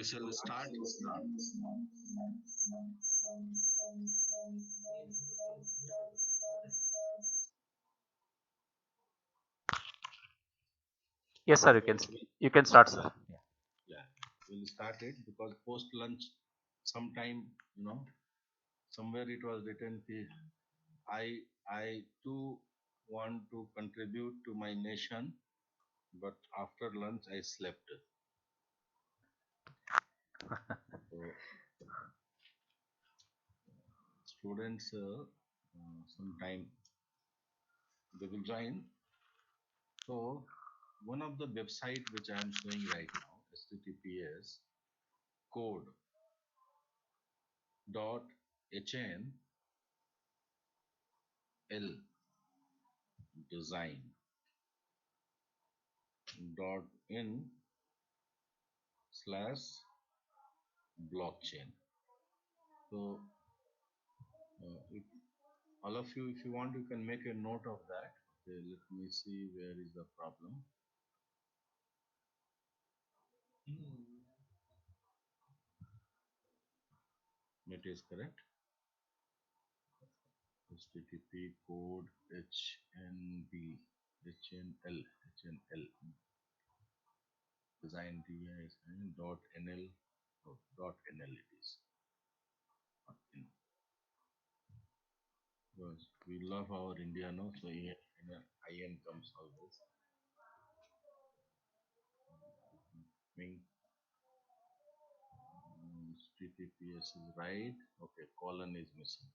We shall start. Yes, sir. You can start, sir. Yeah, we'll start it because post lunch, sometime somewhere it was written कि I too want to contribute to my nation, but after lunch I slept. So students sometime they will join. So one of the website which I am showing right now, https code dot hnl design dot in slash blockchain. So if all of you, if you want, you can make a note of that. Okay, let me see where is the problem. It is correct. HTTP code HNB HNL design dot NL dot NL it is. Because we love our India, no? So IN comes always. Mean HTTPS is right. Okay, colon is missing.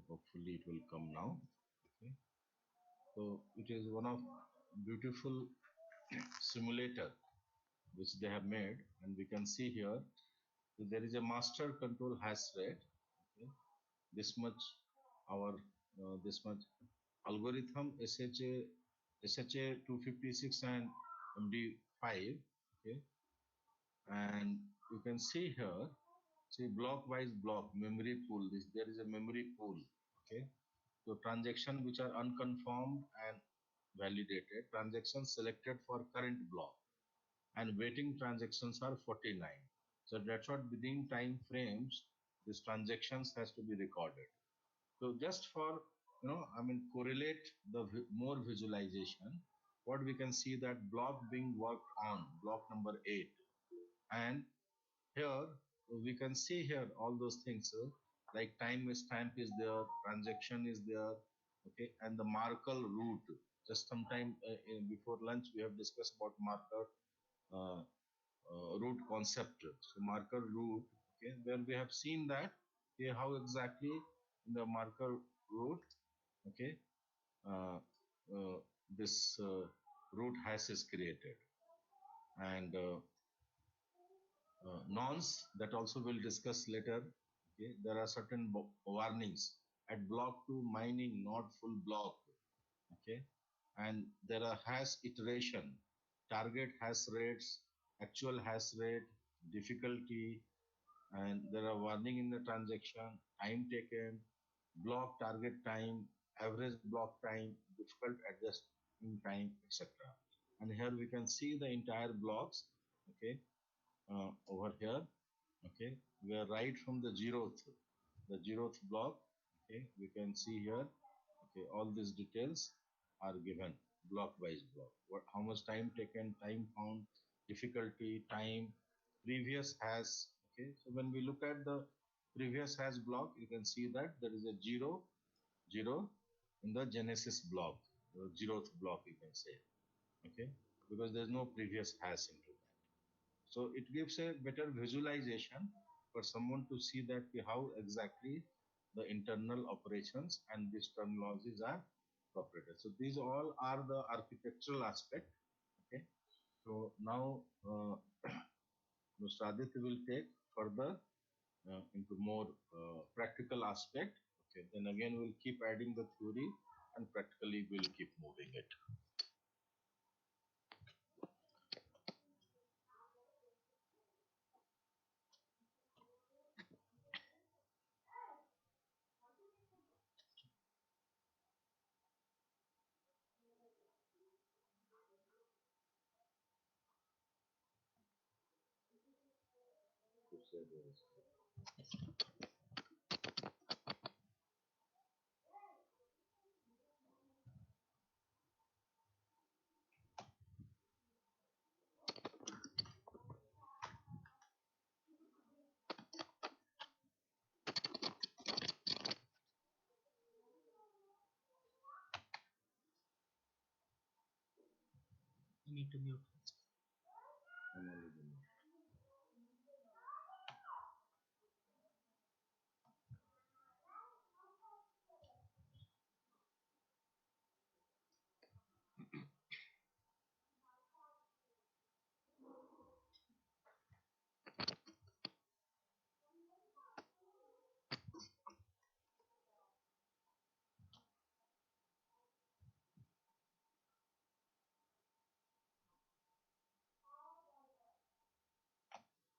Hopefully it will come now. Okay. So it is one of beautiful simulator which they have made, and we can see here there is a master control hash rate. Okay. This much our this much algorithm SHA 256 and MD5. Okay, and you can see here, see block wise block memory pool. This there is a memory pool. Okay, so transaction which are unconfirmed and validated, transactions selected for current block, and waiting transactions are 49. So that's what within time frames these transactions has to be recorded. So just for correlate the more visualization, what we can see that block being worked on block number 8, and here we can see here all those things, like time stamp is there, transaction is there, okay, and the Markle root. Just sometime before lunch we have discussed about marker uh, root concept. So marker root, okay, where we have seen that, okay, how exactly in the marker root, okay, uh, uh, this root hash is created, and nonce that also we'll discuss later. Okay, there are certain warnings at block 2 mining not full block. Okay, and there are hash iteration, target hash rates, actual hash rate, difficulty, and there are warning in the transaction, time taken, block target time, average block time, difficult adjusting time, etc. And here we can see the entire blocks. Okay, over here. Okay, we are right from the zeroth block. Okay, we can see here. Okay, all these details are given block wise block. What, how much time taken, time found, difficulty, time, previous has. Okay, so when we look at the previous has block, you can see that there is a zero in the genesis block, the zeroth block, you can say. Okay, because there's no previous hash into that. So it gives a better visualization for someone to see that how exactly the internal operations and these terminologies are operated. So these all are the architectural aspect. Okay. So now Mr. Aditya will take further into more practical aspect. Okay. Then again we'll keep adding the theory, and practically we'll keep moving it. You need to mute first.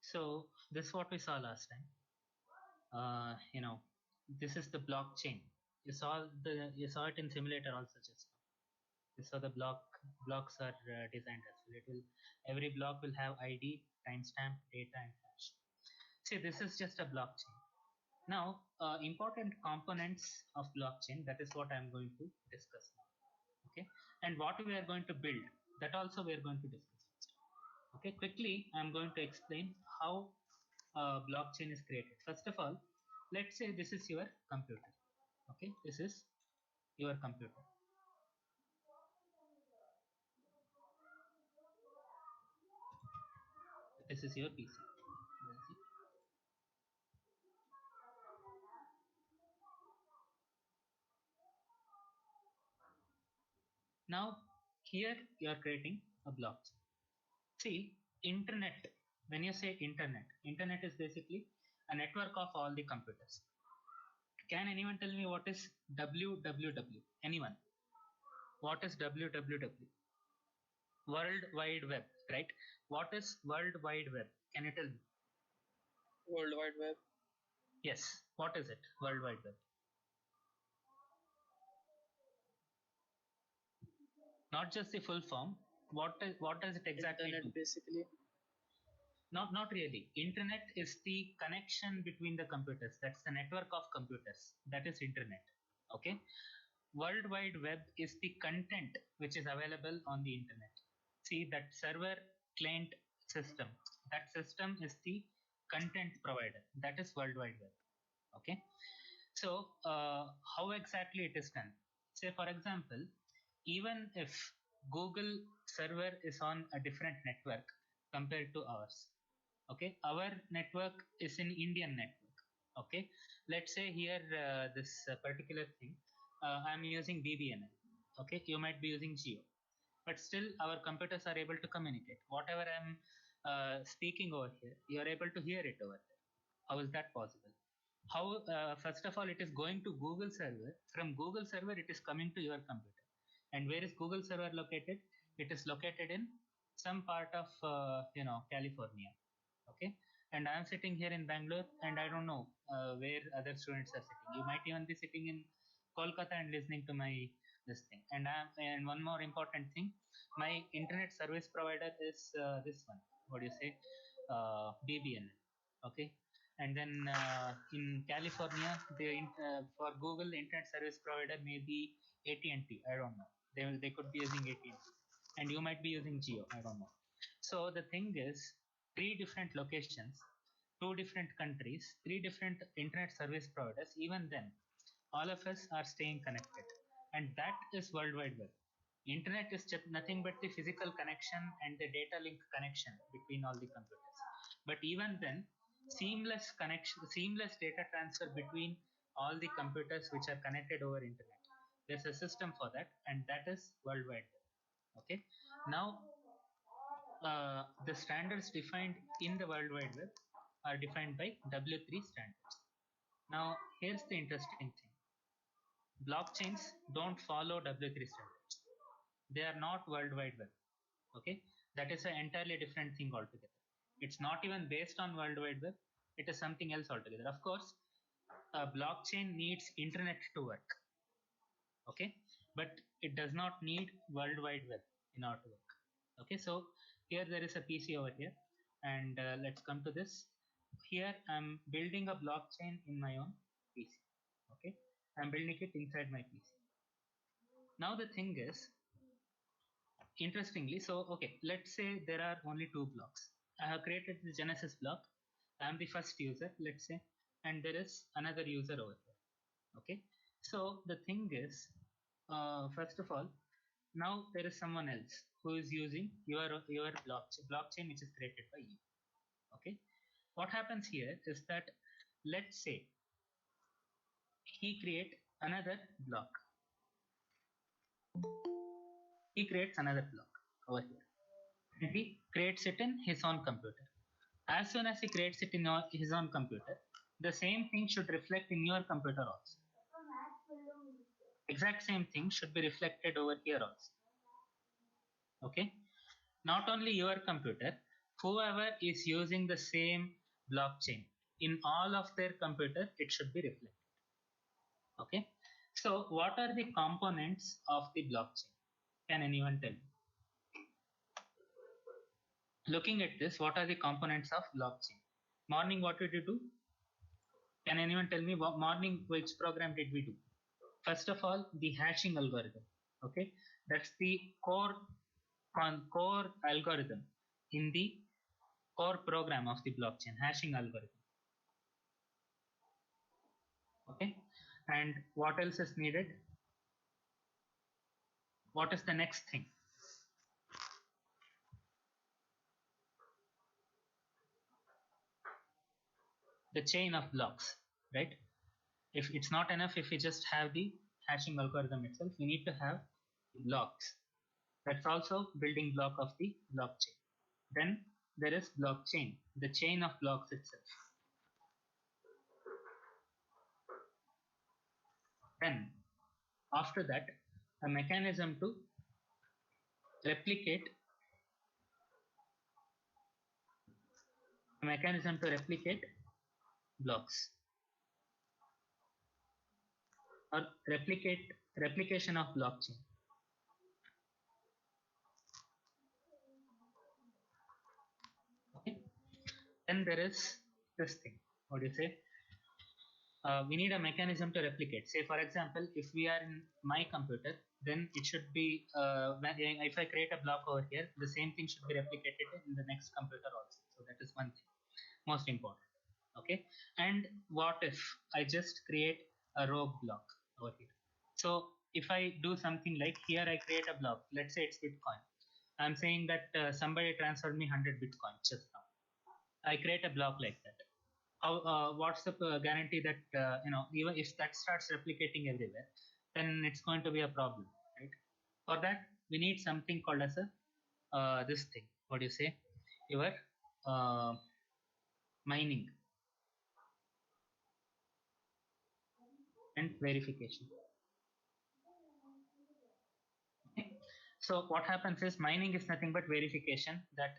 So this is what we saw last time. This is the blockchain. You saw it in simulator also just now. You saw the blocks are designed as well. Every block will have ID, timestamp, data, and hash. See, this is just a blockchain. Now, important components of blockchain. That is what I am going to discuss now. Okay, and what we are going to build. That also we are going to discuss. Okay, quickly I am going to explain how blockchain is created. First of all, let's say this is your computer. Okay, this is your computer. This is your PC. Now here you are creating a blockchain. See, internet. When you say internet is basically a network of all the computers. Can anyone tell me what is www? Anyone? What is www? World Wide Web, right? What is World Wide Web? Can you tell me? World Wide Web. Yes. What is it? World Wide Web. Not just the full form. What does it exactly Internet do? basically. Not really. Internet is the connection between the computers. That's the network of computers. That is internet. Okay. World Wide Web is the content which is available on the internet. See that server client system. That system is the content provider. That is World Wide Web. Okay. So how exactly it is done? Say for example, even if Google server is on a different network compared to ours, okay, our network is in Indian network. Okay, let's say here this particular thing, I'm using BBNL. Okay, you might be using Geo, but still our computers are able to communicate. Whatever I'm speaking over here, you are able to hear it over there. How is that possible? How first of all it is going to Google server. From Google server it is coming to your computer. And where is Google server located? It is located in some part of California. Okay, and I'm sitting here in Bangalore, and I don't know where other students are sitting. You might even be sitting in Kolkata and listening to my this thing. And one more important thing, my internet service provider is this one. What do you say? BBNL. Okay, and then in California, for Google, the internet service provider may be AT&T. I don't know. They could be using AT&T, and you might be using Geo. I don't know. So the thing is, three different locations, two different countries, three different internet service providers. Even then, all of us are staying connected, and that is World Wide Web. Internet is just nothing but the physical connection and the data link connection between all the computers. But even then, seamless connection, seamless data transfer between all the computers which are connected over internet. There's a system for that, and that is World Wide Web. Okay. Now, the standards defined in the World Wide Web are defined by W3 standards. Now, here's the interesting thing. Blockchains don't follow W3 standards. They are not World Wide Web. Okay, that is an entirely different thing altogether. It's not even based on World Wide Web. It is something else altogether. Of course, a blockchain needs internet to work. Okay, but it does not need World Wide Web in order to work. Okay, so here there is a PC over here, and let's come to this. here I'm building a blockchain in my own PC. Okay, I'm building it inside my PC. Now the thing is, interestingly, so okay, let's say there are only two blocks. I have created the Genesis block. I am the first user, let's say, and there is another user over here. Okay, so the thing is, first of all, now there is someone else who is using your blockchain which is created by you. Okay, what happens here is that, let's say he create another block. He creates another block over here, and he creates it in his own computer. As soon as he creates it in his own computer, the same thing should reflect in your computer also. Exact same thing should be reflected over here also. Okay, not only your computer, whoever is using the same blockchain, in all of their computer it should be reflected. Okay, so what are the components of the blockchain? Can anyone tell me? Looking at this, what are the components of blockchain? Morning, what did you do? Can anyone tell me what morning, which program did we do? First of all, the hashing algorithm. Okay, that's the core algorithm in the core program of the blockchain, hashing algorithm. Okay, and what else is needed? What is the next thing? The chain of blocks, right? If it's not enough if we just have the hashing algorithm itself, we need to have blocks. That's also building block of the blockchain. Then there is blockchain, the chain of blocks itself. Then after that, a mechanism to replicate blocks, or replication of blockchain. Okay, then there is this thing, what do you say, we need a mechanism to replicate. Say for example, if we are in my computer, then it should be if I create a block over here, the same thing should be replicated in the next computer also. So that is one thing, most important. Okay, and what if I just create a rogue block over here? So if I do something like, here I create a block, let's say it's Bitcoin. I'm saying that somebody transferred me 100 Bitcoin just now. I create a block like that. How, what's the guarantee that even if that starts replicating everywhere, then it's going to be a problem, right? For that, we need something called as a this thing. What do you say? Your mining and verification. Okay. So what happens is, mining is nothing but verification that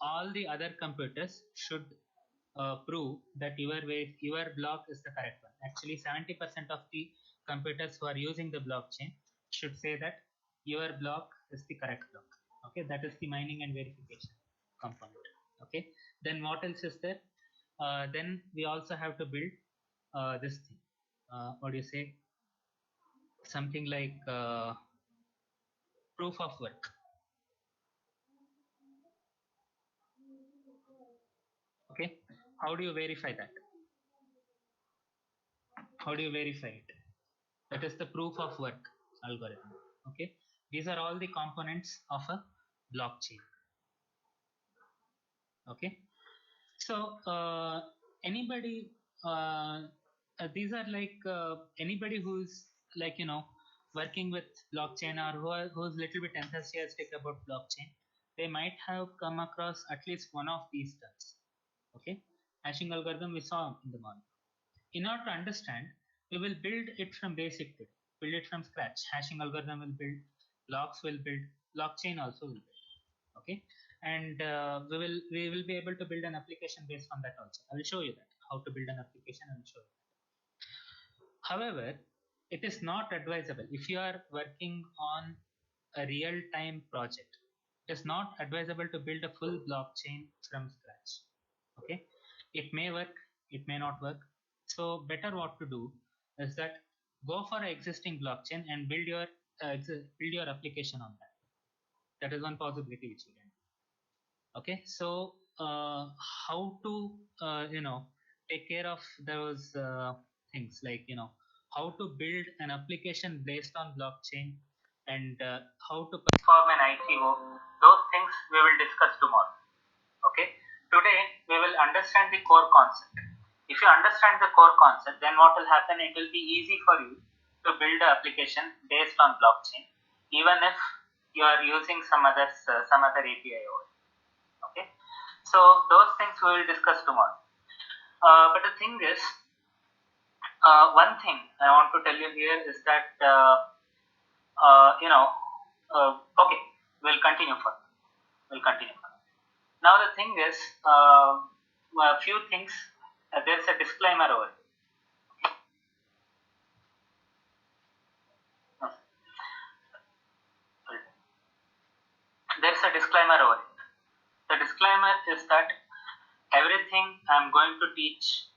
all the other computers should prove that your block is the correct one. Actually, 70% of the computers who are using the blockchain should say that your block is the correct block. Okay, that is the mining and verification component. Okay, then what else is there? Then we also have to build this thing. What do you say? Something like proof of work. Okay, how do you verify that? How do you verify it? That is the proof of work algorithm. Okay, these are all the components of a blockchain. Okay, so anybody these are like anybody who's like working with blockchain, or who's little bit enthusiastic about blockchain, they might have come across at least one of these terms. Okay, hashing algorithm we saw in the morning. In order to understand, we will build it from basic to build it from scratch. Hashing algorithm will build, blocks will build, blockchain also will build. Okay, and we will be able to build an application based on that also. I will show you that how to build an application. I will show you that. However, it is not advisable if you are working on a real-time project. It is not advisable to build a full blockchain from scratch. Okay, It may work, it may not work. So better what to do is that go for an existing blockchain and build your application on that. That is one possibility which you can do. Okay, so how to take care of those things, like how to build an application based on blockchain, and how to perform an ICO. Those things we will discuss tomorrow. Okay, today we will understand the core concept. If you understand the core concept, then what will happen, it will be easy for you to build an application based on blockchain, even if you are using some other API over it. Okay, so those things we will discuss tomorrow. But the thing is, one thing I want to tell you here is that okay, we'll continue further. Now the thing is, a few things. There's a disclaimer over here. There's a disclaimer over here. The disclaimer is that everything I'm going to teach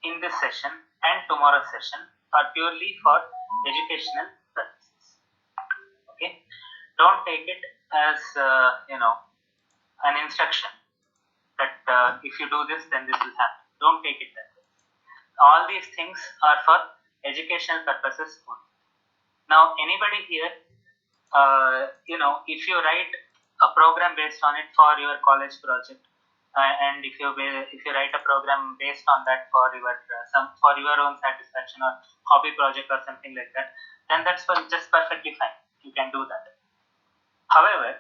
in this session and tomorrow's session are purely for educational purposes. Okay, don't take it as an instruction that if you do this, then this will happen. Don't take it that way. All these things are for educational purposes only. Now, anybody here, if you write a program based on it for your college project, and if you write a program based on that for your own satisfaction or hobby project or something like that, then that's just perfectly fine. You can do that. However,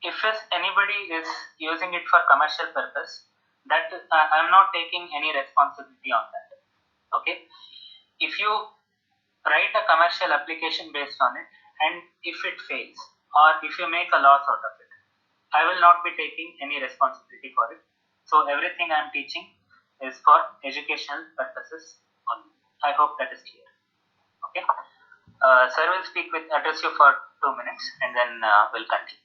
if anybody is using it for commercial purpose, that I'm not taking any responsibility on that. Okay, if you write a commercial application based on it, and if it fails, or if you make a loss out of it, I will not be taking any responsibility for it. So everything I am teaching is for educational purposes only. I hope that is clear. Okay, sir will address you for 2 minutes, and then we'll continue.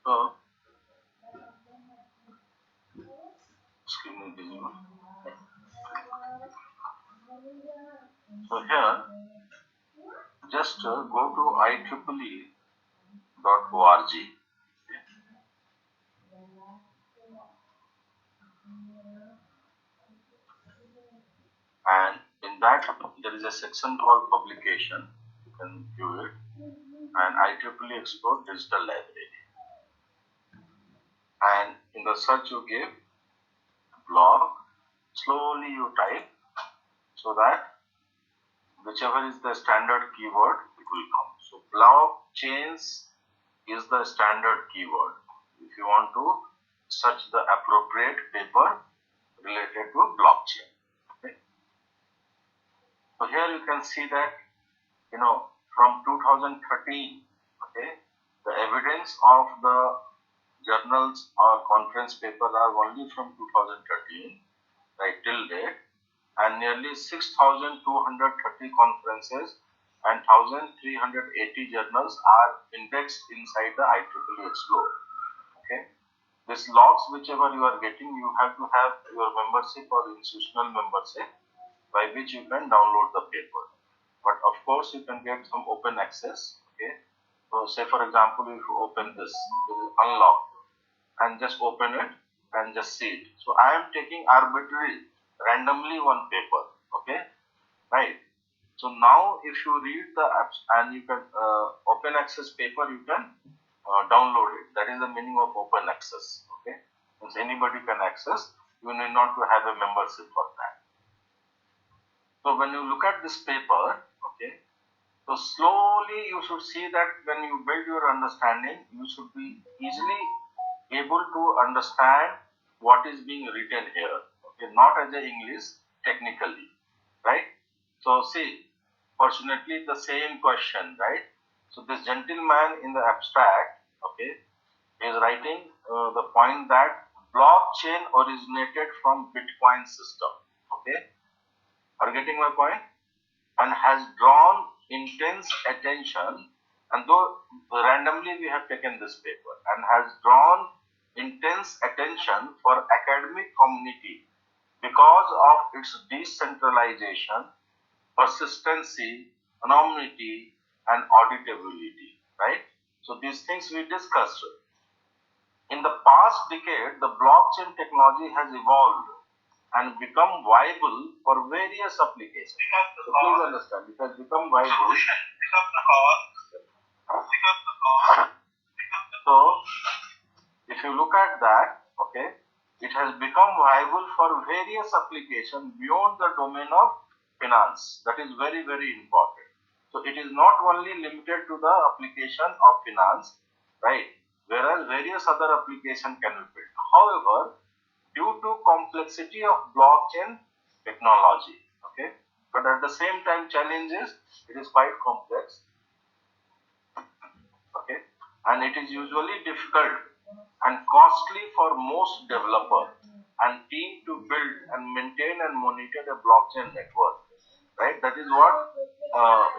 So, so here, just go to IEEE.org. And in that, there is a section called publication. You can view it. And IEEE Export Digital Library. And in the search you give blog, slowly you type, so that whichever is the standard keyword, it will come. So blockchains is the standard keyword if you want to search the appropriate paper related to blockchain. Okay. So here you can see that from 2013, okay, the evidence of the journals or conference papers are only from 2013, right, till date, and nearly 6,230 conferences and 1,380 journals are indexed inside the IEEE Explorer. Okay, this logs whichever you are getting, you have to have your membership or institutional membership by which you can download the paper. But of course, you can get some open access. Okay, so say for example, if you open this is unlocked, and just open it and just see it. So I am taking randomly one paper. Okay, right. So now if you read the apps and you can open access paper, you can download it. That is the meaning of open access. Okay, means anybody can access. You need not to have a membership for that. So when you look at this paper, okay, so slowly you should see that when you build your understanding, you should be easily able to understand what is being written here. Okay, not as a English technically, right? So see, fortunately the same question, right? So this gentleman in the abstract, okay, is writing the point that blockchain originated from Bitcoin system, okay? Are you getting my point? And has drawn intense attention, and though randomly we have taken this paper, and has drawn intense attention for academic community because of its decentralization, persistency, anonymity, and auditability, right? So these things we discussed. In the past decade, the blockchain technology has evolved and become viable for various applications. So please understand, it has become viable. So if you look at that, okay, it has become viable for various applications beyond the domain of finance. That is very, very important. So it is not only limited to the application of finance, right? Whereas various other applications can be built. However, due to complexity of blockchain technology, okay, but at the same time challenges, it is quite complex, okay, and it is usually difficult and costly for most developer and team to build and maintain and monitor a blockchain network, right? That is what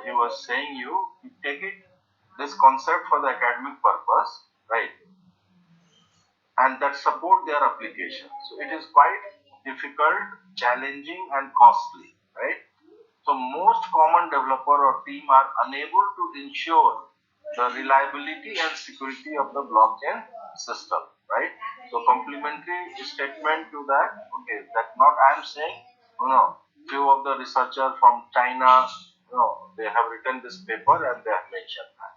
he was saying. You take it this concept for the academic purpose, right? And that support their application. So it is quite difficult, challenging, and costly, right? So most common developer or team are unable to ensure the reliability and security of the blockchain system, right? So complementary statement to that, okay, that not I am saying, few of the researchers from China, they have written this paper and they have mentioned that,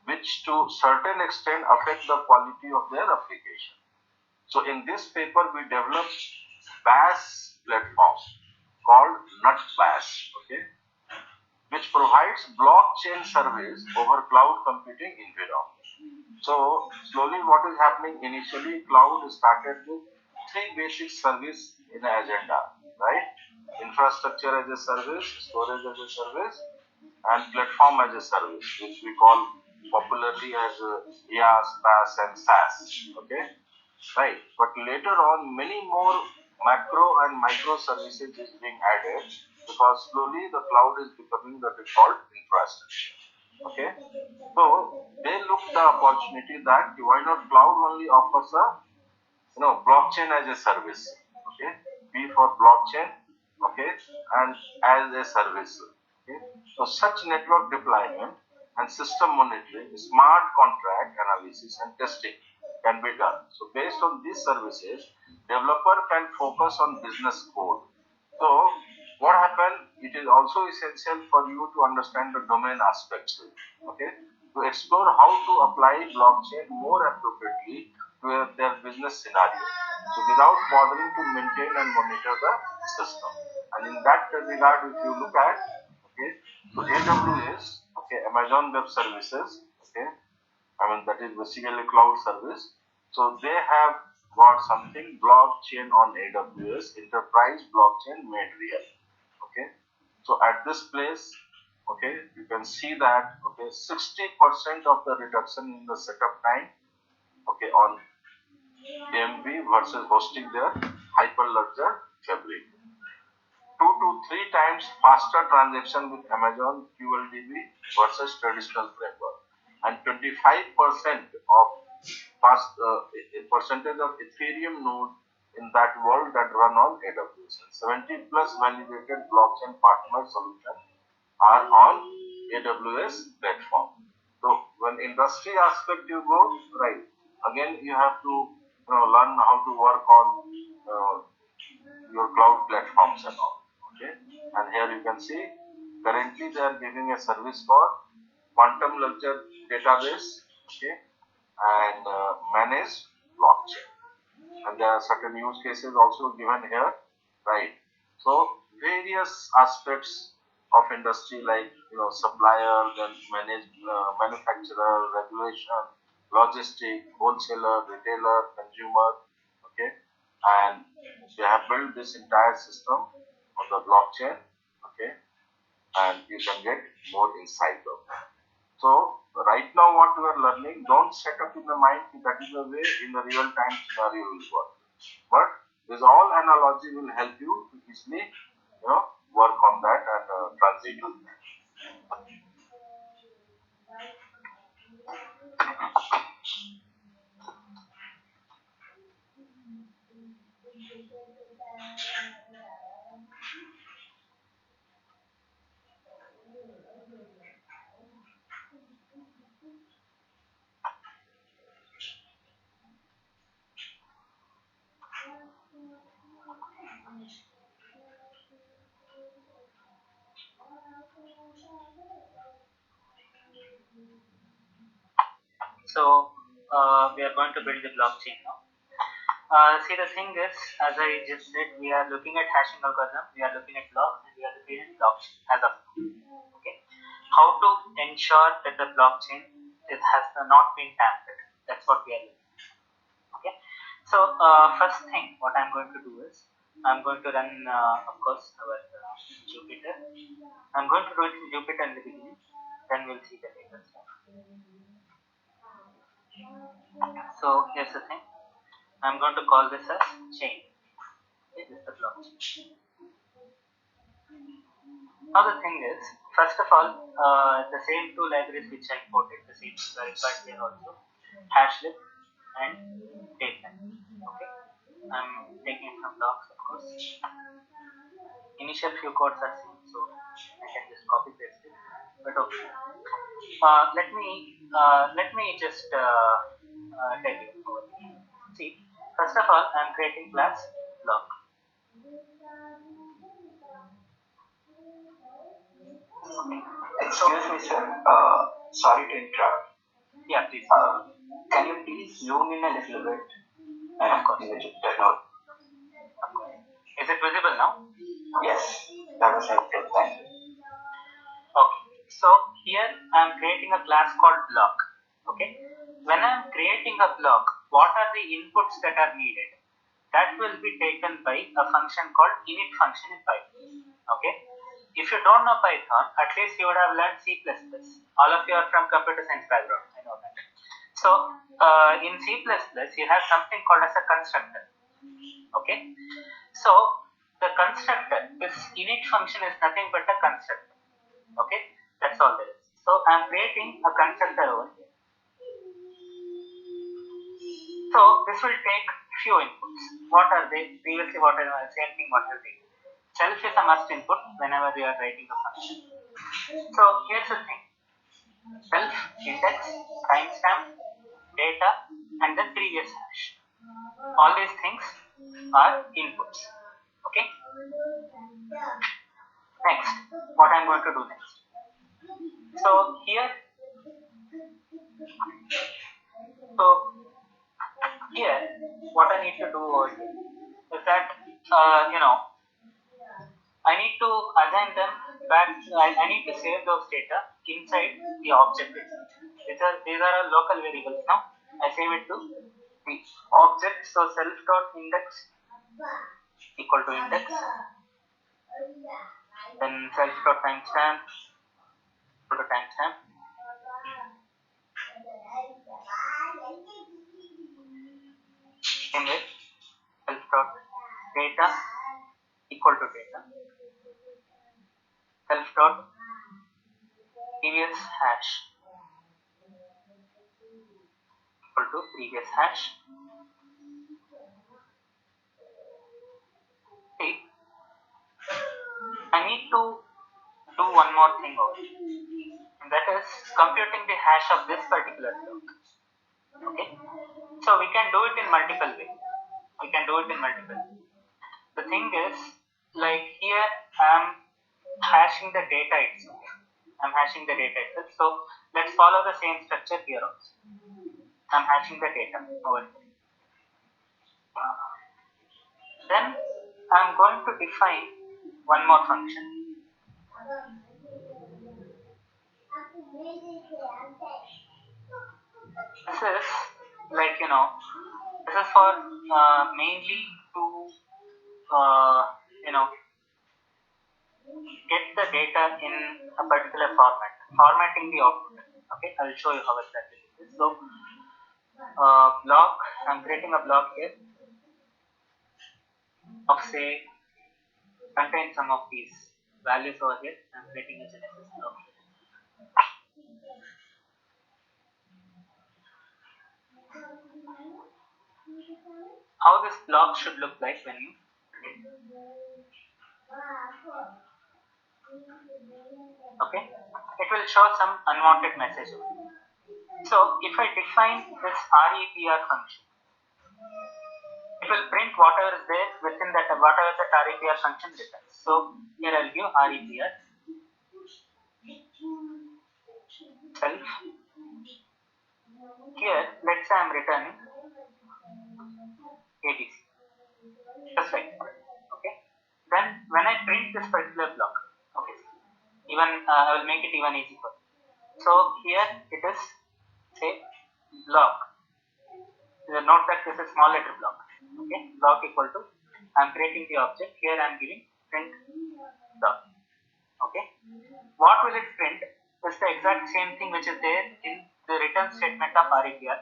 which to certain extent affect the quality of their application. So in this paper, we developed BaaS platform called NutBaaS, okay, which provides blockchain service over cloud computing environment. So slowly what is happening, initially cloud started with three basic service in the agenda, right? Infrastructure as a service, storage as a service, and platform as a service, which we call popularly as IaaS, PaaS, and SaaS, okay? Right, but later on, many more macro and micro services is being added because slowly the cloud is becoming the default infrastructure. Okay, so they look the opportunity that why not cloud only offers a blockchain as a service. Okay, be for blockchain. Okay, and as a service. Okay, so such network deployment and system monitoring, smart contract analysis and testing can be done. So based on these services, developer can focus on business code. So what happened? It is also essential for you to understand the domain aspects. Okay, to explore how to apply blockchain more appropriately to their business scenario. So without bothering to maintain and monitor the system. And in that regard, if you look at, okay, so AWS, okay, Amazon Web Services, okay, I mean that is basically cloud service. So they have got something blockchain on AWS, enterprise blockchain made real. Okay, so at this place, okay, you can see that, okay, 60% of the reduction in the setup time, okay, on AMV versus hosting their Hyperledger Fabric. 2 to 3 times faster transaction with Amazon QLDB versus traditional framework, and 25% of percentage of Ethereum node in that world that run on AWS. And 70 plus validated blockchain partner solutions are on AWS platform. So when industry aspect you go, right, again you have to learn how to work on your cloud platforms and all. Okay, and here you can see currently they are giving a service for quantum ledger database, okay, and managed blockchain, and there are certain use cases also given here, right? So various aspects of industry like supplier, then manufacturer, regulation, logistic, wholesaler, retailer, consumer, okay, and they have built this entire system on the blockchain, okay, and you can get more insight of that. So right now what you are learning, don't set up in the mind that is the way in the real time scenario will work. But this all analogy will help you to easily, work on that and transit on that. So we are going to build the blockchain now. See, the thing is, as I just said, we are looking at hashing algorithm, we are looking at blocks, and we are looking at blockchain as of now. Okay, how to ensure that the blockchain has not been tampered? That's what we are looking at. Okay, so first thing, what I'm going to do is I'm going to run, of course, our Jupyter. I'm going to do it in Jupyter in the beginning, then we'll see the data stuff. So here's the thing. I'm going to call this as chain. Okay, this is the blockchain. Now the thing is, first of all, the same two libraries which I imported, the same are required here also, hashlib and datetime. Okay, I'm taking it from docs, of course. Initial few codes are same, so I can just copy paste it. But okay, let me just tell you over here. See, first of all, I'm creating class block. Excuse me, sir. Sorry to interrupt. Yeah, please. Can you please zoom in a little bit? Of course. Is it visible now? Yes, that was helpful. Thank you. Okay. So here I am creating a class called block. Okay. When I am creating a block, what are the inputs that are needed? That will be taken by a function called init function in Python. Okay. If you don't know Python, at least you would have learned C++. All of you are from computer science background. I know that. So in C++, you have something called as a constructor. Okay. So the constructor, this init function is nothing but a constructor. Okay, that's all there is. So I'm creating a constructor over here. So this will take few inputs. What are they? Previously, what I was same thing. What are they? Self is a must input whenever we are writing a function. So here's the thing: self, index, timestamp, data, and then previous hash. All these things are inputs. Okay. Next, what I'm going to do next. So here what I need to do over here is that I need to assign them back. I need to save those data inside the object itself. These are all local variables now. I save it to the object. So self dot index equal to index. Then self dot timestamp equal to timestamp. In which self dot data equal to data. Self dot previous hash equal to previous hash. See, I need to do one more thing over here, and that is computing the hash of this particular block. Okay, so we can do it in multiple ways. The thing is, like here I am hashing the data itself. So let's follow the same structure here also. I'm hashing the data over here. Then I'm going to define one more function. This is like, this is for mainly to get the data in a particular format, formatting the output. Okay, I'll show you how exactly it is. So, block, I'm creating a block here of say contain some of these values over here. I'm creating a Genesis block. How this block should look like when you okay, it will show some unwanted message. So if I define this REPR function, it will print whatever is there within that, whatever that REPR function returns. So here I'll give REPR self. Here let's say I'm returning ABC. Just like that. Okay. Then when I print this particular block, okay, even I will make it even easy for you. So here it is say block. Note that this is small letter block. Okay, block equal to, I'm creating the object. Here I'm giving print block. Okay, what will it print is the exact same thing which is there in the return statement of REPR.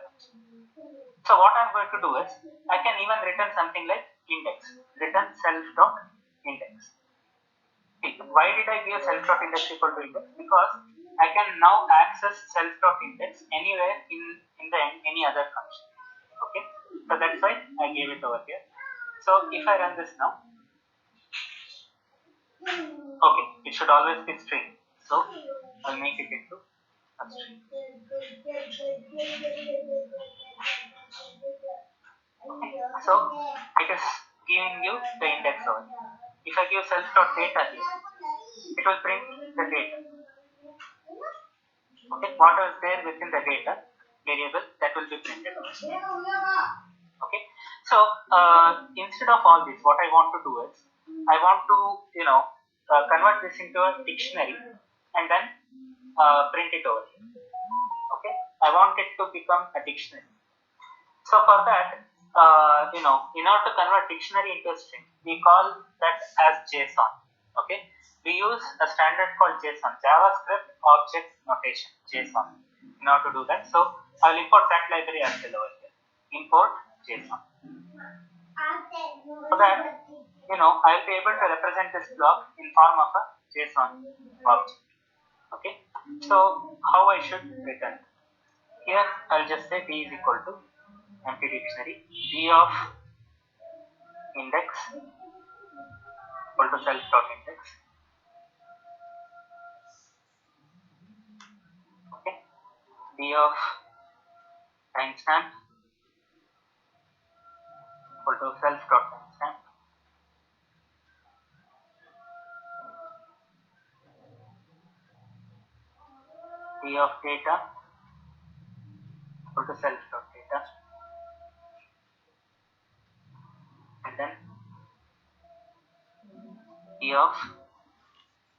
So what I'm going to do is, I can even return something like index, return self.index. Why did I give self.index equal to index? Because I can now access self.index anywhere in any other function. Okay, so that's why I gave it over here. So if I run this now, okay, it should always be string. So I'll make it into a string. Okay, so it is giving you the index over here. If I give self.data here, it will print the data. Okay, what is there within the data variable, that will be printed. Okay, so instead of all this, what I want to do is, I want to convert this into a dictionary and then print it over here. Okay, I want it to become a dictionary. So for that, in order to convert dictionary into a string, we call that as JSON. Okay, we use a standard called JSON, JavaScript Object Notation, JSON, in order to do that. So I will import that library as well over here. Import JSON. So that I will be able to represent this block in form of a JSON object. Okay, so how I should return? Here I'll just say d is equal to empty dictionary, d of index equal to self.index. Okay, d of timestamp equal to self.timestamp. D of data equal to self.data. And then d of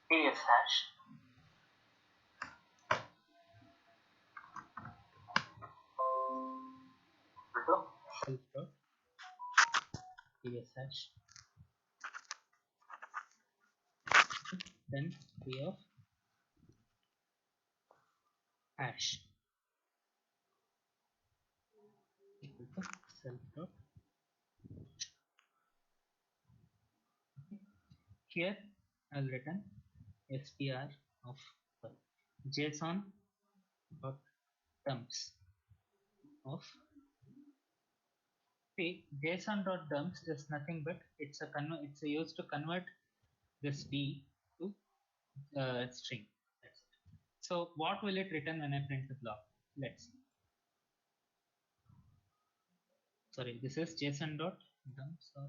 previous hash equal to self.previous hash. Then d of hash equal to self. Here I'll return str of JSON dot dumps of, see, JSON dot dumps is nothing but it's a used to convert this d to string. That's it. So what will it return when I print the block? Let's see. Sorry, this is JSON dot dumps, or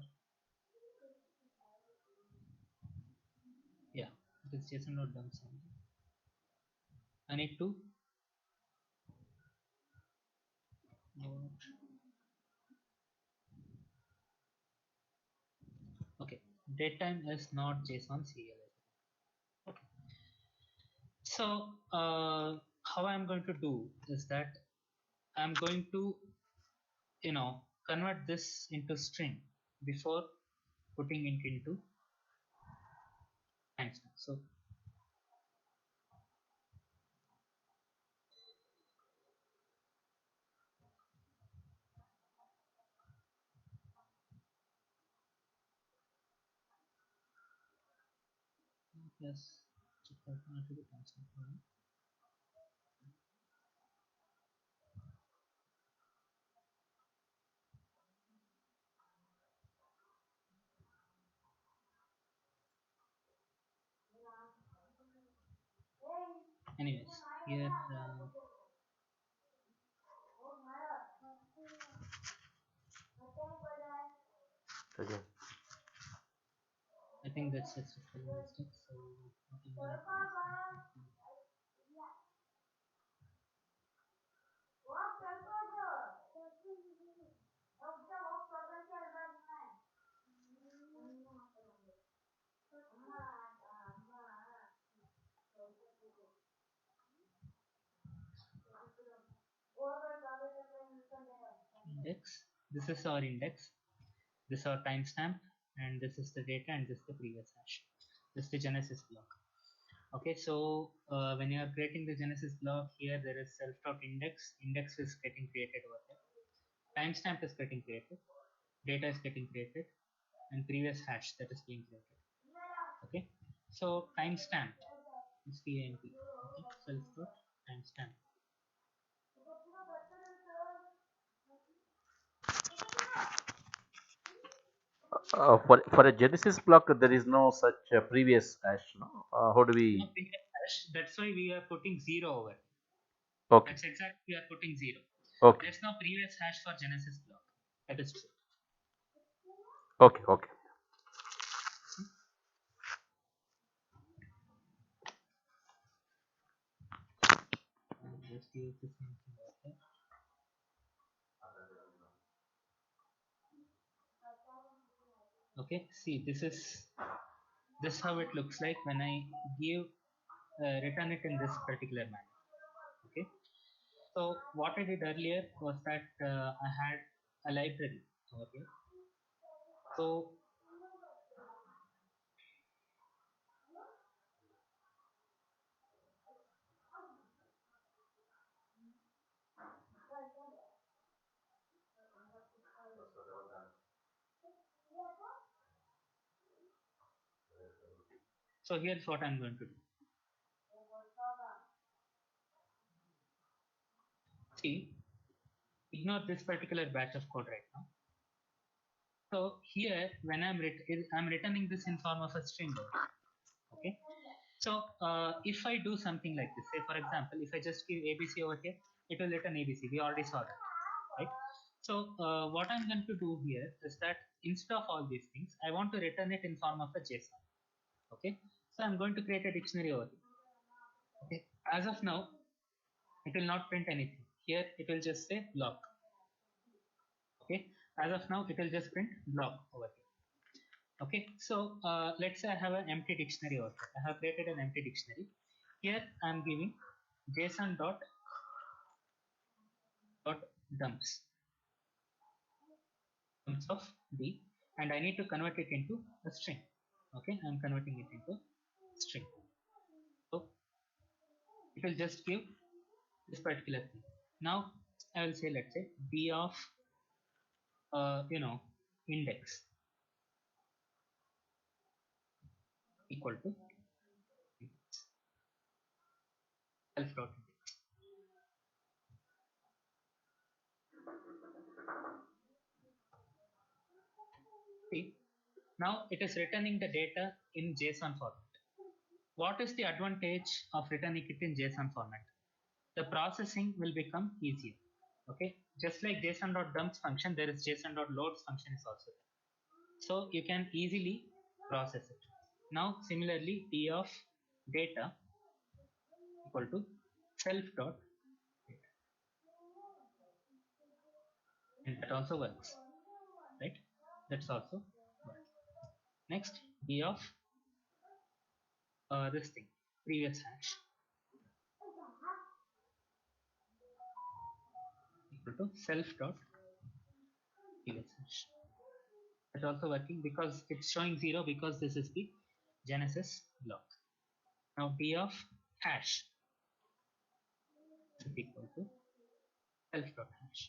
yeah, it is JSON dot dumps only. I need to okay, datetime is not JSON serialized. Okay, so how I'm going to do is that I'm going to convert this into string before putting it into timestamps. So yes, anyways, here Again. I think that's just a spelling mistake. So nothing more. Index. This is our index. This is our timestamp, and this is the data, and this is the previous hash. This is the genesis block. Okay, so when you are creating the genesis block, here there is self dot index. Index is getting created over there. Timestamp is getting created. Data is getting created, and previous hash that is being created. Okay, so timestamp is PAMP. Okay, self dot timestamp. For a Genesis block, there is no such previous hash. No? How do we? No previous hash. That's why we are putting zero over. Okay. That's exactly we are putting zero. Okay. There's no previous hash for Genesis block. That is true. Okay. Okay. Just use the same thing over there. Okay, see, this is how it looks like when I give return it in this particular manner. Okay, so what I did earlier was that I had a library over here. So here's what I'm going to do. See, ignore this particular batch of code right now. So here, when I'm returning this in form of a string. Okay. So if I do something like this, say for example, if I just give ABC over here, it will return ABC. We already saw that, right? So what I'm going to do here is that instead of all these things, I want to return it in form of a JSON. Okay. So I'm going to create a dictionary over here. Okay. As of now, it will not print anything. Here it will just say block. Okay. As of now, it will just print block over here. Okay, so let's say I have an empty dictionary over here. I have created an empty dictionary. Here I am giving JSON dot dumps of D, and I need to convert it into a string. Okay, I am converting it into string. So it will just give this particular thing. Now I will say, let's say B of index equal to self dot index. See, now it is returning the data in JSON format. What is the advantage of returning it in JSON format? The processing will become easier. Okay, just like JSON.dumps function, there is JSON.loads function is also there. So you can easily process it. Now similarly, D of data equal to self.data, and that also works, right? That's also works. Next, D of this thing, previous hash equal to self.previous hash. That's also working because it's showing 0 because this is the Genesis block. Now d of hash is equal to self dot hash.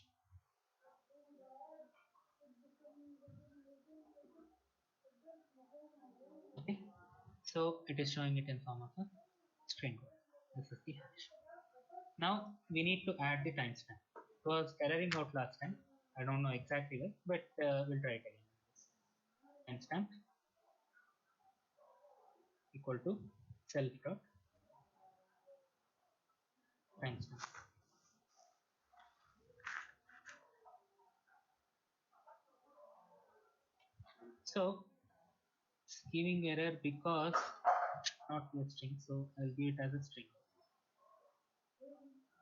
Okay, so it is showing it in form of a string. This is the hash. Now we need to add the timestamp. It was erroring out last time. I don't know exactly why, but we'll try it again. Timestamp equal to self dot timestamp. So it's giving error because not a string, so I'll give it as a string.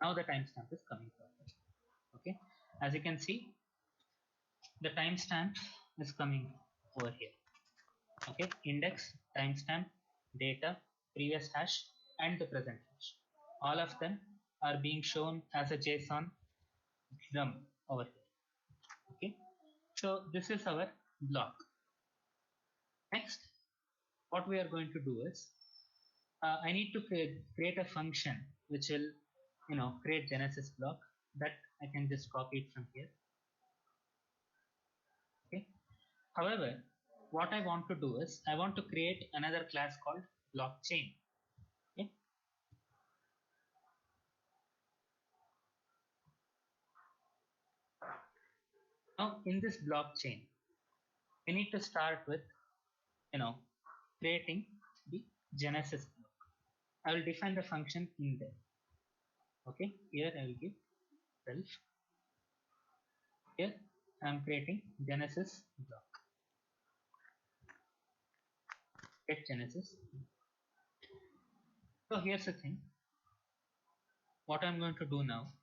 Now the timestamp is coming forward. Okay, as you can see, the timestamp is coming over here. Okay, index, timestamp, data, previous hash, and the present hash. All of them are being shown as a JSON drum over here. Okay, so this is our block. Next, what we are going to do is I need to create a function which will, create Genesis block. That I can just copy it from here. Okay. However, what I want to do is I want to create another class called blockchain. Okay. Now in this blockchain, we need to start with, creating the Genesis block. I will define the function in there. Okay, here I will give self. Here I am creating Genesis block. Get Genesis. So here's the thing. What I'm going to do now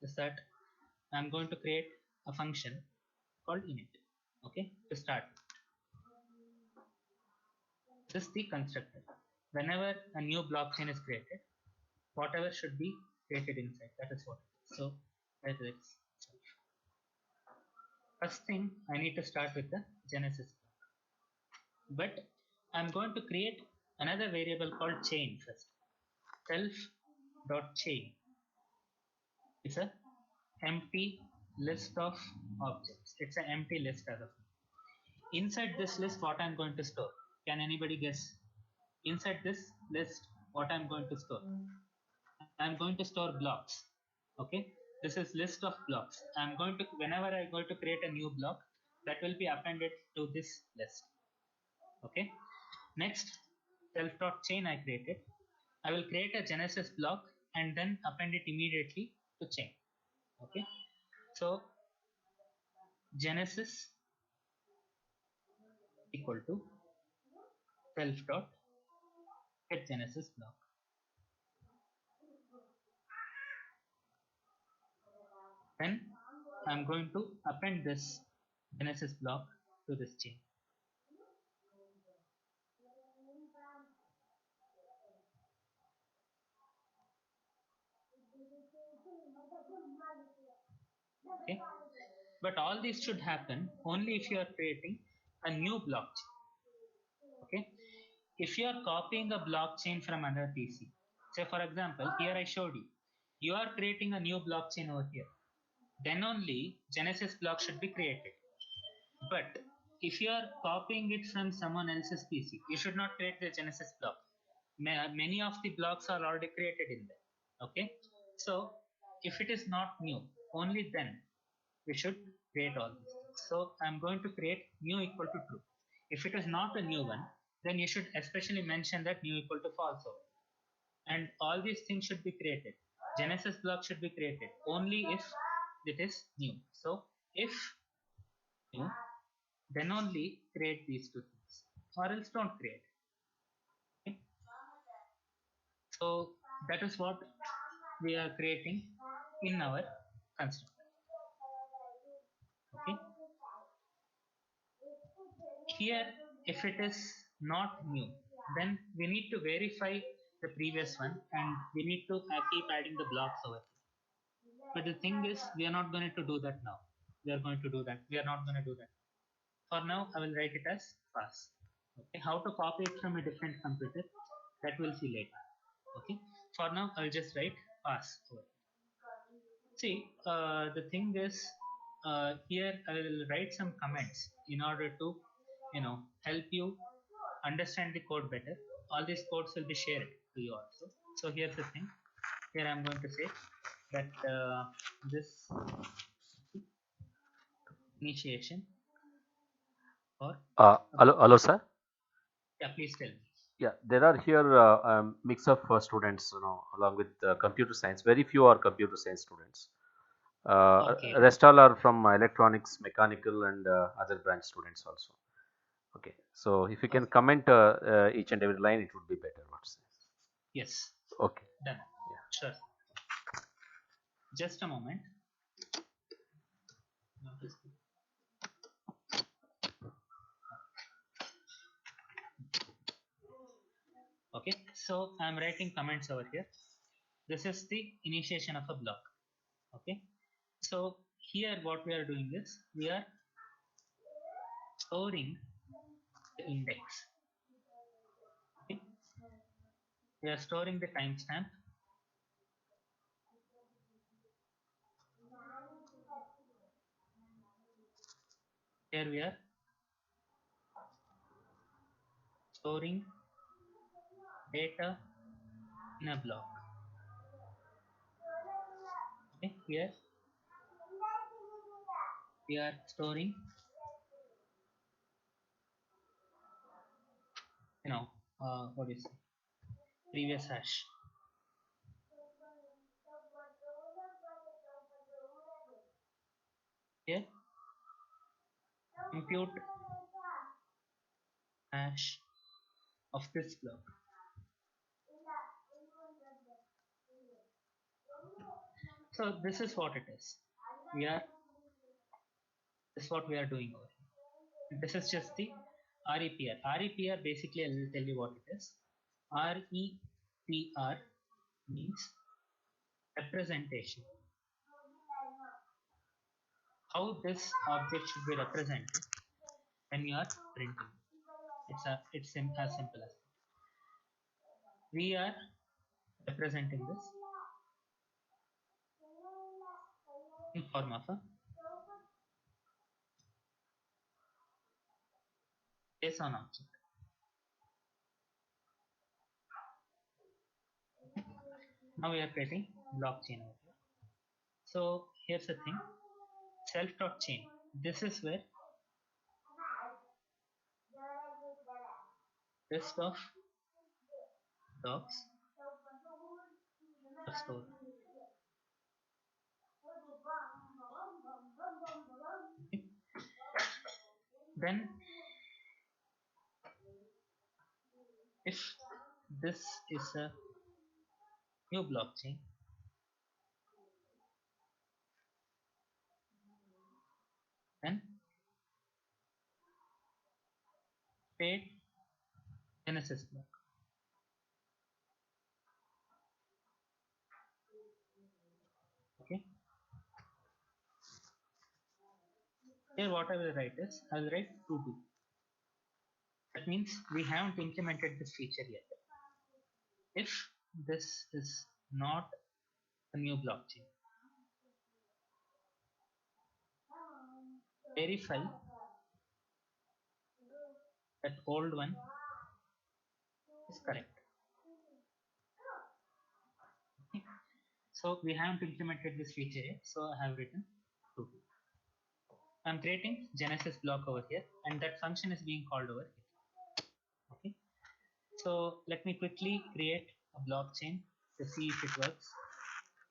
is that I'm going to create a function called init. Okay, to start. This is the constructor. Whenever a new blockchain is created, whatever should be created inside. That is what it is. So that is self. First thing, I need to start with the Genesis block. But I'm going to create another variable called chain first. Self.chain is a empty list of objects. It's an empty list as of now. Inside this list, what I'm going to store? Can anybody guess? Inside this list, what I'm going to store? I'm going to store blocks. Okay, this is list of blocks. I'm going to, whenever I'm going to create a new block, that will be appended to this list. Okay, next, self.chain I created. I will create a Genesis block and then append it immediately to chain. Okay, so Genesis equal to self dot get Genesis block. Then I'm going to append this Genesis block to this chain. Okay, but all this should happen only if you are creating a new blockchain. Okay, if you are copying a blockchain from another PC, say for example, here I showed you are creating a new blockchain over here, then only Genesis block should be created. But if you are copying it from someone else's PC, you should not create the Genesis block. Many of the blocks are already created in there. Okay, so if it is not new, only then we should create all these things. So I'm going to create new equal to true. If it is not a new one, then you should especially mention that new equal to false over. And all these things should be created. Genesis block should be created only if it is new. So if new, then only create these two things, or else don't create. Okay? So that is what we are creating in our constructor. Okay. Here, if it is not new, then we need to verify the previous one and we need to keep adding the blocks over here. But the thing is, we are not going to do that now. We are going to do that. We are not going to do that. For now, I will write it as pass. Okay. How to copy it from a different computer? That we'll see later. Okay. For now, I'll just write pass over. See, the thing is, here I will write some comments in order to, help you understand the code better. All these codes will be shared to you also. So here's the thing. Here I'm going to say that this initiation or Hello, sir. yeah, please tell me. Yeah, there are here mix of students, along with computer science. Very few are computer science students. Okay. Rest all are from electronics, mechanical, and other branch students also. Okay, so if you can Okay. comment each and every line, it would be better. What's Yes. okay? Done. Sure. Just a moment. Okay. So I'm writing comments over here. This is the initiation of a block. Okay. So here what we are doing is we are storing the index. Okay. We are storing the timestamp. Here we are storing data in a block. Okay. Here we are storing, what is it? Previous hash. Here compute hash of this block. So this is what it is. This is what we are doing over here. This is just the REPR. REPR basically, I will tell you what it is. REPR means representation. How this object should be represented when you are printing. It's as simple as that. We are representing this in form of a JSON object. Now we are creating blockchain over here. So here's the thing. Self.chain. This is where rest of docs are stored. Okay. Then if this is a new blockchain, then create Genesis block. Okay. Here what I will write is I will write to do. That means we haven't implemented this feature yet. If this is not a new blockchain, verify that old one is correct. Okay. So we haven't implemented this feature yet, so I have written to do. I'm creating Genesis block over here, and that function is being called over here. Okay. So let me quickly create a blockchain to see if it works.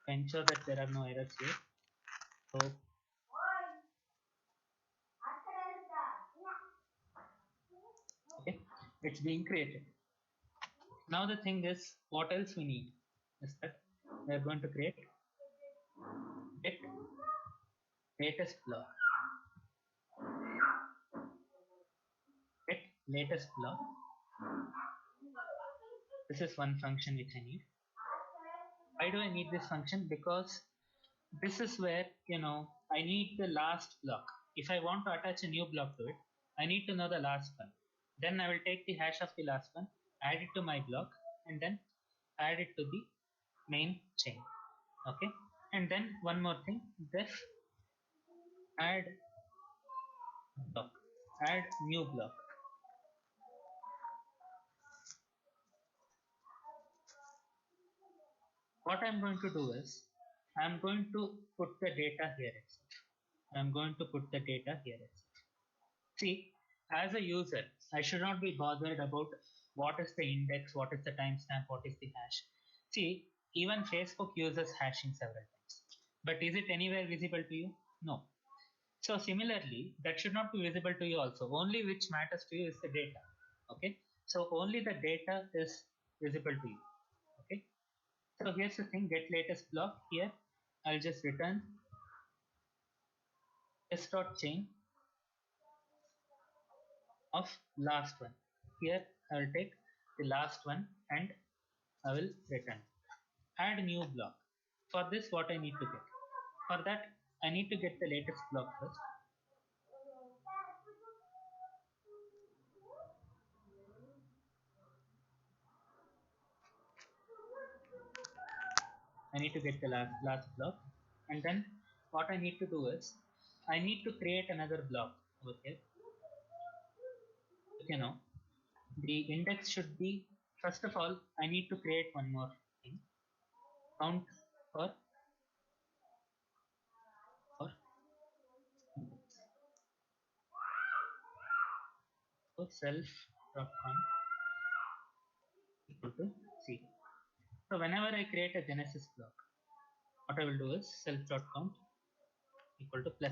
Ensure that there are no errors here. So okay, it's being created. Now the thing is, what else we need is that we are going to create get latest block. Get latest block. This is one function which I need. Why do I need this function? Because this is where I need the last block. If I want to attach a new block to it, I need to know the last one. Then I will take the hash of the last one, add it to my block, and then add it to the main chain. Okay, and then one more thing, this add block, add new block. What I'm going to do is I'm going to put the data here itself. I'm going to put the data here itself. See, as a user, I should not be bothered about what is the index, what is the timestamp, what is the hash. See, even Facebook uses hashing several times. But is it anywhere visible to you? No. So similarly, that should not be visible to you also. Only which matters to you is the data. Okay. So only the data is visible to you. Okay. So here's the thing, get latest block here. I'll just return s.chain of last one. Here I will take the last one and I will return. Add new block. For this, what I need to get? For that, I need to get the latest block first. I need to get the last block, and then what I need to do is I need to create another block over here. You know, the index should be, first of all, I need to create one more thing, count for so self.count equal to 0. So whenever I create a genesis block, what I will do is self.count equal to +1.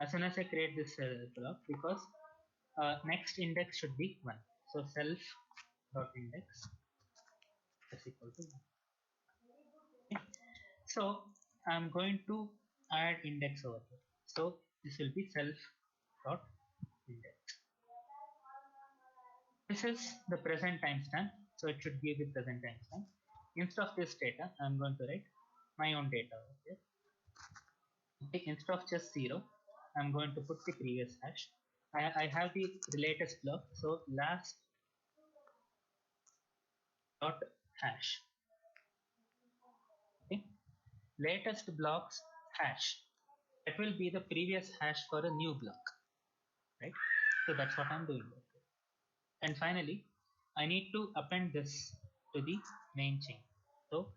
As soon as I create this block, because next index should be 1. So self.index is equal to 1. Okay. So I'm going to add index over here. So this will be self.index. This is the present timestamp, so it should give the present timestamp. Instead of this data, I'm going to write my own data over here. Okay, instead of just 0, I'm going to put the previous hash. I have the latest block, so last dot hash. Okay, latest blocks hash. That will be the previous hash for a new block, right? So that's what I'm doing. And finally, I need to append this to the main chain. So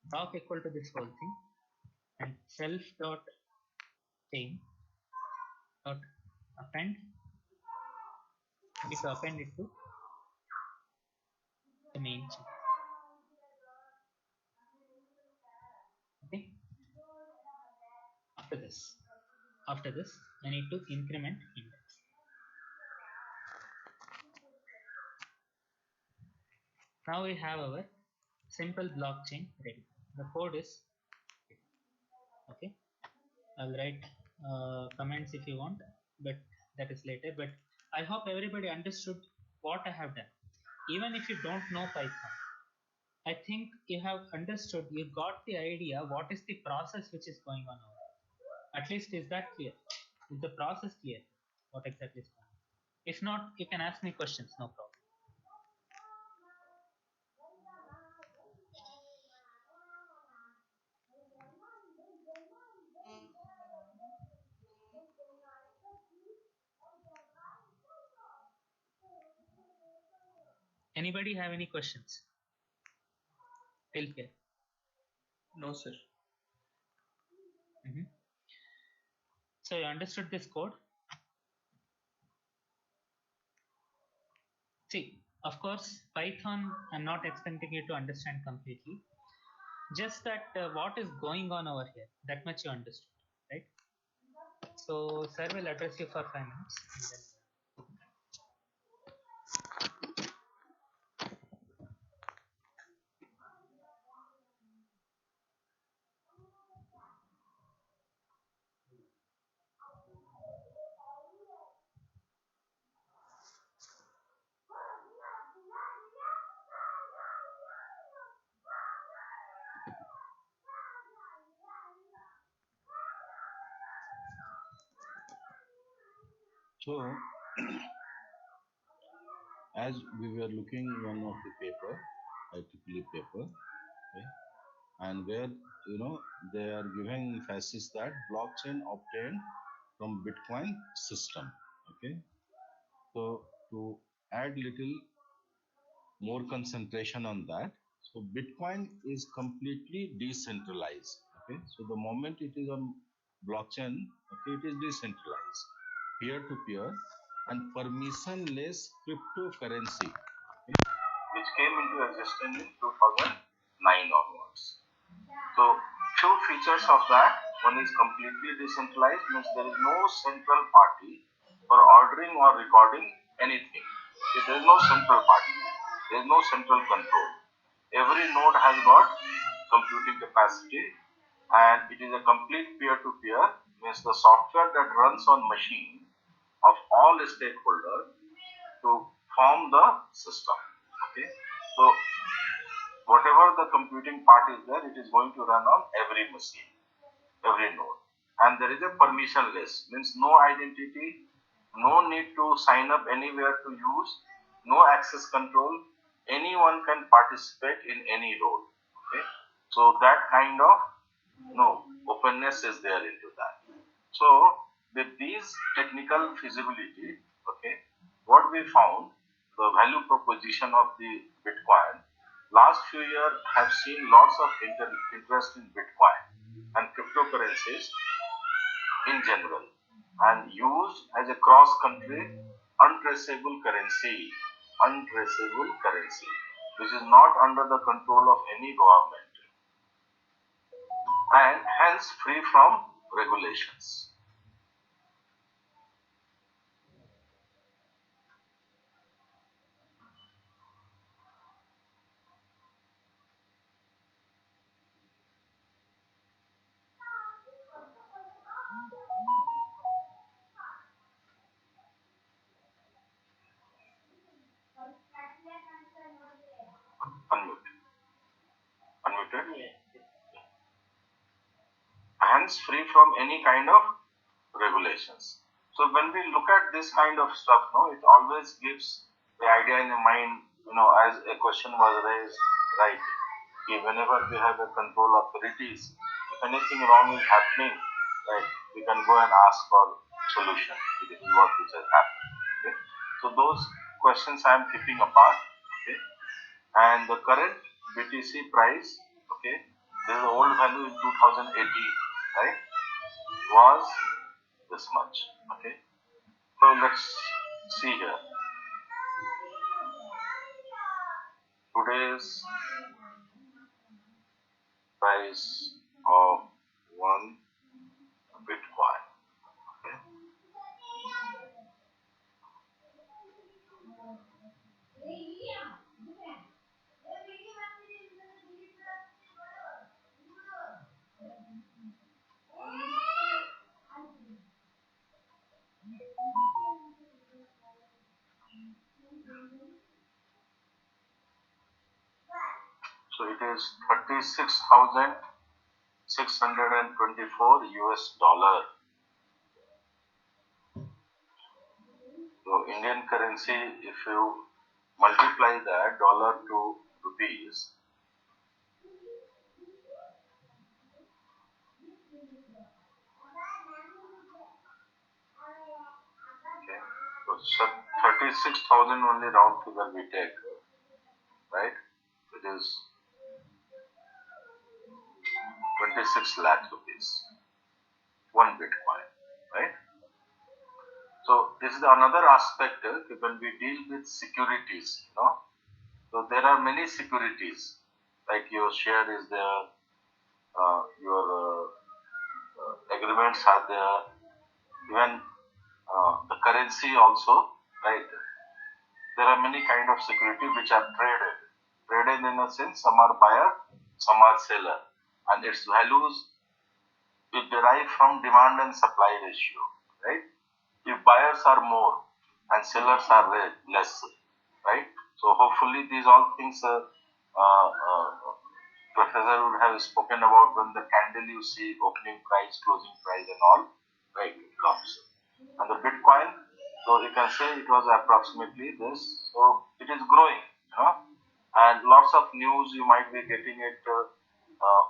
doc equal to this whole thing, and self dot chain dot append. I need to append it to the main chain. Okay. After this, I need to increment index. Now we have our simple blockchain ready. The code is okay. I'll write comments if you want, but that is later. But I hope everybody understood what I have done. Even if you don't know Python, I think you have understood, you got the idea what is the process which is going on over there. At least is that clear? Is the process clear? What exactly is going on? If not, you can ask me questions, no problem. Anybody have any questions? Till here. No, sir. So you understood this code? See, of course, Python, I'm not expecting you to understand completely. Just that what is going on over here, that much you understood, right? So sir will address you for 5 minutes. And then So, as we were looking one of the paper, IEEE paper, okay, and where they are giving emphasis that blockchain obtained from Bitcoin system. Okay, so to add little more concentration on that, so Bitcoin is completely decentralized. Okay, so the moment it is on blockchain, okay, it is decentralized, peer to peer, and permissionless cryptocurrency, which came into existence in 2009 onwards. So, few features of that. One is completely decentralized, means there is no central party for ordering or recording anything. If there is no central party, there is no central control. Every node has got computing capacity, and it is a complete peer-to-peer, means the software that runs on machine of all stakeholders to form the system. Okay, so whatever the computing part is there, it is going to run on every machine, every node. And there is a permissionless, means no identity, no need to sign up anywhere to use, no access control, anyone can participate in any role. Okay, so that kind of openness is there into that. So with these technical feasibility, okay, what we found, the value proposition of the Bitcoin, last few years have seen lots of interest in Bitcoin and cryptocurrencies in general, and used as a cross-country untraceable currency, which is not under the control of any government, and hence free from regulations. Unmuted. Unmuted. Hence free from any kind of regulations. So when we look at this kind of stuff, it always gives the idea in the mind, as a question was raised, right? Whenever we have a control authorities, if anything wrong is happening, right, we can go and ask for solution. This is what which has happened. Okay? So those questions I am keeping apart. Okay? And the current BTC price, okay, there is old value in 2018, right, was this much. Okay, so let's see here. Today's price of one Bitcoin. Okay. So it is 36,624 US dollar. So Indian currency, if you multiply that dollar to rupees, okay, so 36,000 only round figure we take, right? It is 26 lakh rupees, one Bitcoin, right? So this is another aspect when we deal with securities, So there are many securities, like your share is there, your agreements are there, even the currency also, right? There are many kind of security which are traded. Traded in a sense, some are buyer, some are seller, and its values is derived from demand and supply ratio, right? If buyers are more and sellers are less, right? So hopefully these all things professor would have spoken about when the candle you see opening price, closing price and all, right, it comes. And the Bitcoin, so you can say it was approximately this. So lots of news. You might be getting it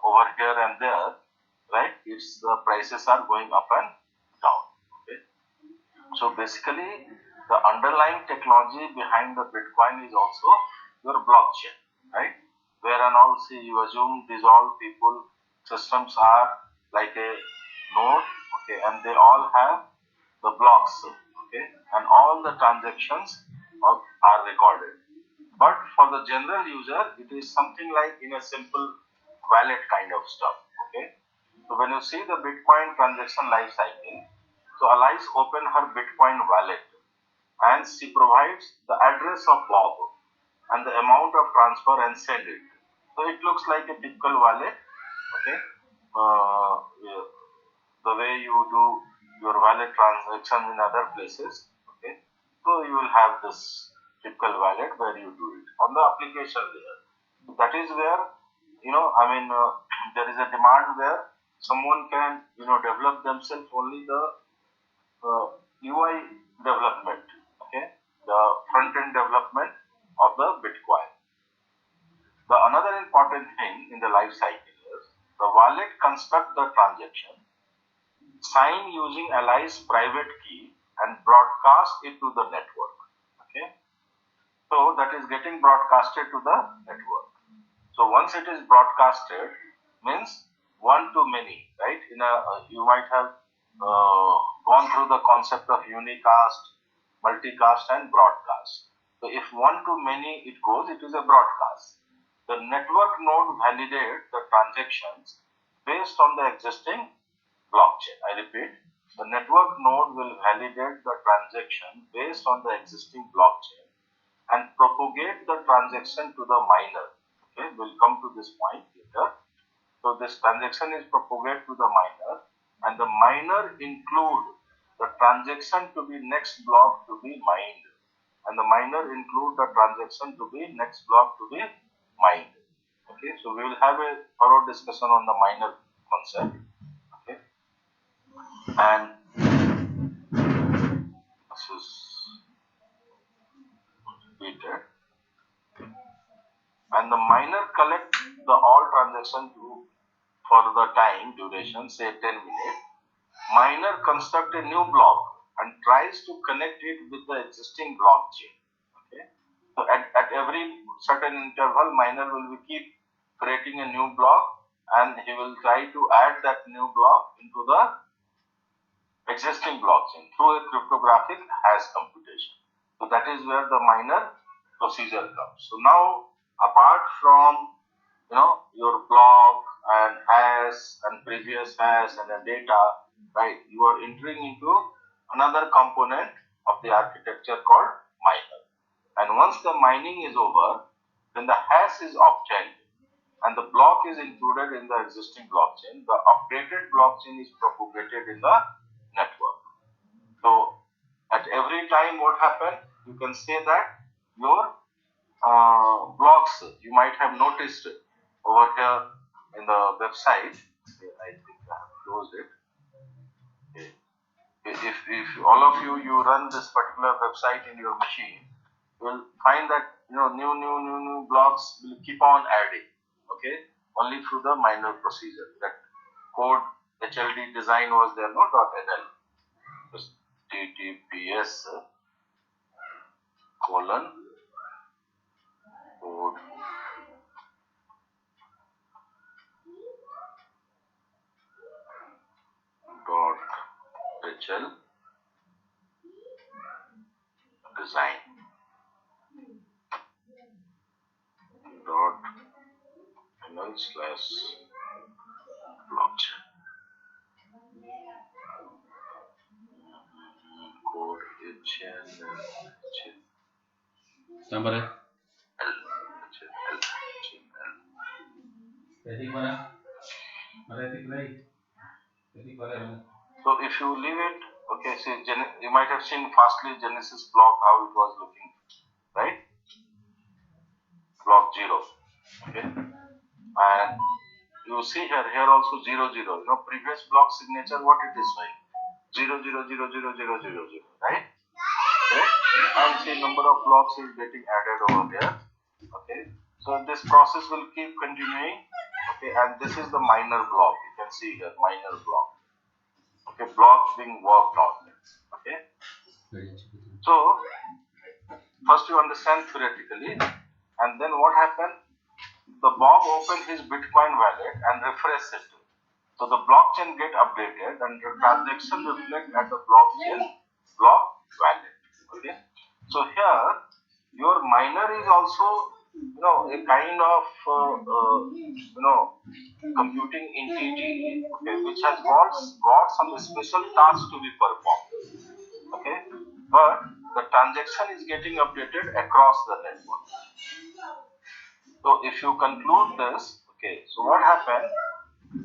over here and there, right? It's the prices are going up and down. Okay. So basically, the underlying technology behind the Bitcoin is also your blockchain, right? Where and all, see, you assume these all people systems are like a node, okay, and they all have the blocks, okay, and all the transactions are recorded. But for the general user, it is something like in a simple wallet kind of stuff, okay. So when you see the Bitcoin transaction life cycle, so Alice open her Bitcoin wallet and she provides the address of Bob and the amount of transfer and send it. So it looks like a typical wallet, okay. Yeah, the way you do your wallet transaction in other places, okay. So you will have this typical wallet where you do it on the application layer. That is where, there is a demand where someone can, develop themselves only the UI development, okay, the front end development of the Bitcoin. The another important thing in the life cycle is the wallet construct the transaction, sign using Ali's private key and broadcast it to the network. Okay, so that is getting broadcasted to the network. So once it is broadcasted, means one to many, right? You might have gone through the concept of unicast, multicast, and broadcast. So if one to many it goes, it is a broadcast. The network node validates the transactions based on the existing blockchain. I repeat, the network node will validate the transaction based on the existing blockchain and propagate the transaction to the miner. Okay, we'll come to this point later. So this transaction is propagated to the miner, and the miner include the transaction to be next block to be mined, and the miner include the transaction to be next block to be mined. Okay, so we will have a thorough discussion on the miner concept. Okay, and this is repeated. And the miner collect the all transaction for the time duration, say 10 minutes. Miner construct a new block and tries to connect it with the existing blockchain. Okay, so at every certain interval, miner will keep creating a new block and he will try to add that new block into the existing blockchain through a cryptographic hash computation. So that is where the miner procedure comes. So now, apart from your block and hash and previous hash and the data, right, you are entering into another component of the architecture called miner. And once the mining is over, then the hash is obtained and the block is included in the existing blockchain. The updated blockchain is propagated in the network. So at every time what happened, you can say that your blocks, you might have noticed over here in the website. I think I have closed it. If all of you run this particular website in your machine, you will find that new blocks will keep on adding. Okay, only through the miner procedure. That code HLD design was there, no .nl. Just TTPS colon code .hl design .nl/blockchain code HL Number So if you leave it, okay, say you might have seen Fastly Genesis block how it was looking, right? Block 0, okay, and you see here also 0 0. Previous block signature, what it is showing 0 0 0 0 0 0 0, right? Okay, and see number of blocks is getting added over there. Okay, So this process will keep continuing. Okay, and this is the minor block. You can see here, minor block. Okay, blocks being worked on. Okay. So first you understand theoretically, and then what happened? The Bob opened his Bitcoin wallet and refreshed it. So the blockchain get updated and the transaction reflect at the block wallet. Okay. So here your miner is also a kind of computing entity, okay, which has got some special tasks to be performed. Okay, but the transaction is getting updated across the network. So if you conclude this, okay, so what happened?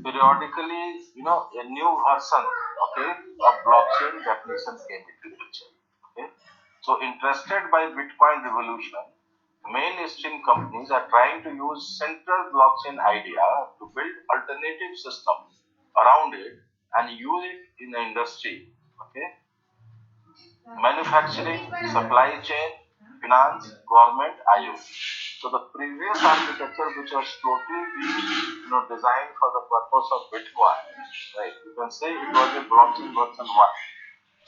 Periodically, a new version, okay, of blockchain definition came into picture. Okay, so interested by Bitcoin revolution, mainstream companies are trying to use central blockchain idea to build alternative systems around it and use it in the industry. Okay, manufacturing, supply chain, finance, government, IoT. So the previous architecture, which was totally designed for the purpose of Bitcoin, right? You can say it was a blockchain version 1.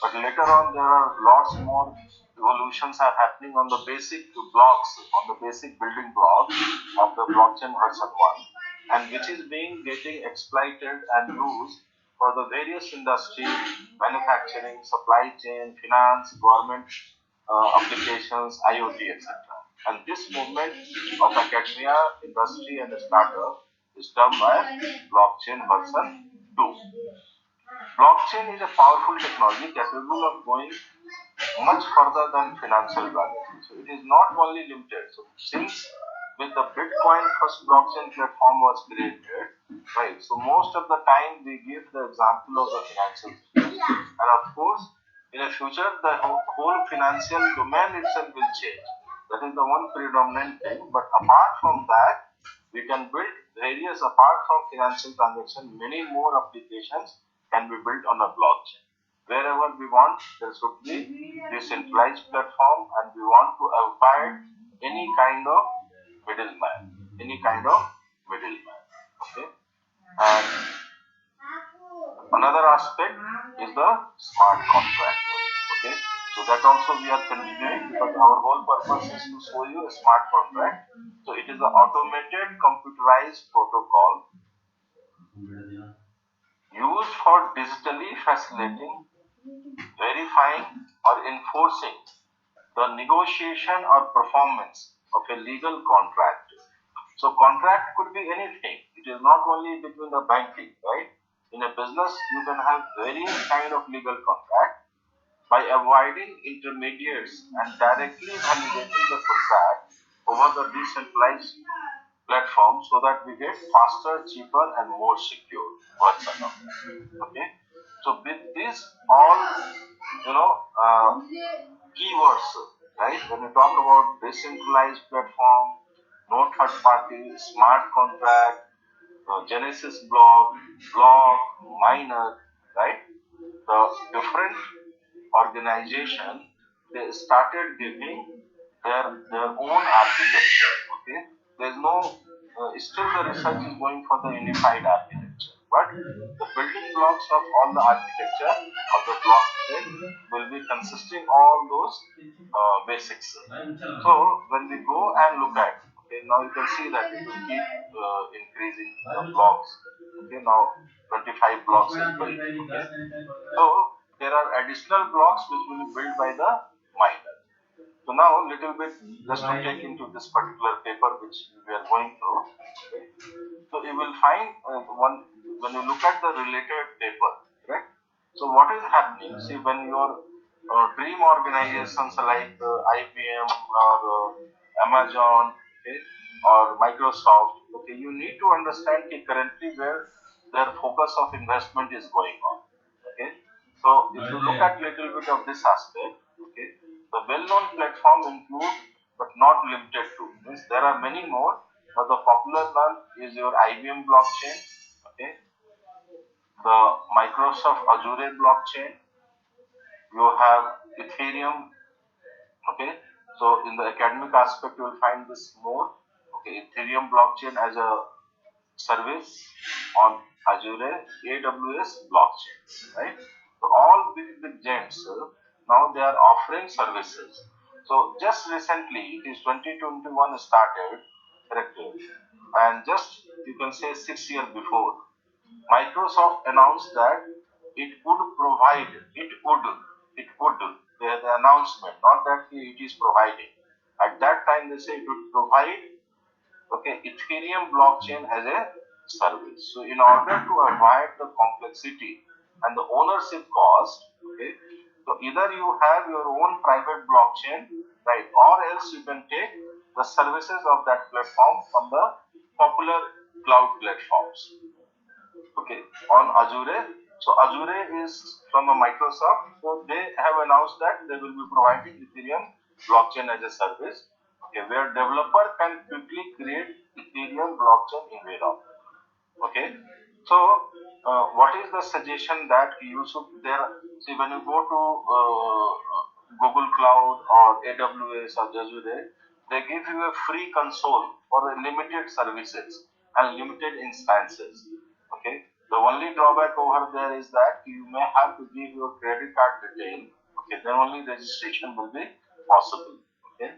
But later on, there are lots more evolutions are happening on the basic blocks, on the basic building blocks of the blockchain version 1, and which is getting exploited and used for the various industries, manufacturing, supply chain, finance, government applications, IoT, etc. And this movement of academia, industry, and startup is termed as blockchain version 2. Blockchain is a powerful technology capable of going much further than financial transactions. So it is not only limited. So since with the Bitcoin first blockchain platform was created, right? So most of the time we give the example of the financial system. And of course, in the future, the whole financial domain itself will change. That is the one predominant thing. But apart from that, we can build various, apart from financial transaction, many more applications can be built on a blockchain. Wherever we want, there should be decentralized platform, and we want to avoid any kind of middleman. Okay. And another aspect is the smart contract. Okay. So that also we are continuing because our whole purpose is to show you a smart contract. So it is an automated computerized protocol used for digitally facilitating, verifying or enforcing the negotiation or performance of a legal contract. So contract could be anything. It is not only between the banking, right? In a business, you can have various kind of legal contract. By avoiding intermediates and directly validating the contract over the decentralized platform, so that we get faster, cheaper, and more secure version of it. Okay. So with this all, keywords, right? When you talk about decentralized platform, no third party, smart contract, Genesis block, miner, right? The different organization, they started giving their own architecture. Okay, there's no still the research is going for the unified architecture, but the building blocks of all the architecture of the blockchain will be consisting all those basics. So when we go and look at, okay, now you can see that it will keep increasing the blocks. Okay, now 25 blocks is built. Okay, so there are additional blocks which will be built by the miner. So now little bit just to take into this particular paper which we are going through. Okay. So you will find one when you look at the related paper, right? So what is happening? See, when your dream organizations like IBM or Amazon, okay, or Microsoft, okay, you need to understand currently where their focus of investment is going on. Okay, so if you look at little bit of this aspect, okay, the well-known platform include but not limited to. Means there are many more, but the popular one is your IBM blockchain, okay, the Microsoft Azure blockchain. You have Ethereum, okay. So in the academic aspect, you will find this more, Okay, Ethereum blockchain as a service on Azure AWS blockchain, right? So all big giants now they are offering services. So just recently, it is 2021 started, correct? And just you can say 6 years before, Microsoft announced that it would provide, the announcement, not that it is providing. At that time, they say it would provide, okay, Ethereum blockchain as a service. So in order to avoid the complexity and the ownership cost, okay, so either you have your own private blockchain, right, or else you can take the services of that platform from the popular cloud platforms, okay, on Azure. So Azure is from a Microsoft, so they have announced that they will be providing Ethereum blockchain as a service, okay, where developer can quickly create Ethereum blockchain in Velox. Okay, so what is the suggestion that you should there? See, when you go to Google Cloud or AWS or Azure, they give you a free console for the limited services and limited instances. Okay, the only drawback over there is that you may have to give your credit card detail. Okay, then only registration will be possible. Okay,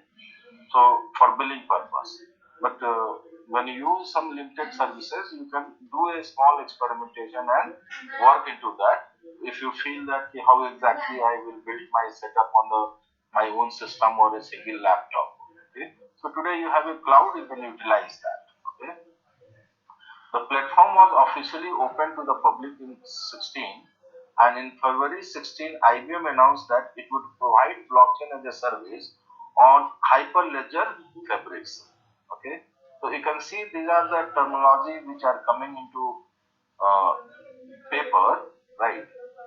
so for billing purpose. But when you use some limited services, you can do a small experimentation and work into that. If you feel that how exactly I will build my setup on my own system or a single laptop. Okay, so today you have a cloud, you can utilize that. Okay, the platform was officially opened to the public in 16, and in February 16, IBM announced that it would provide blockchain as a service on Hyperledger Fabrics. Okay, so you can see these are the terminology which are coming into uh, paper, right?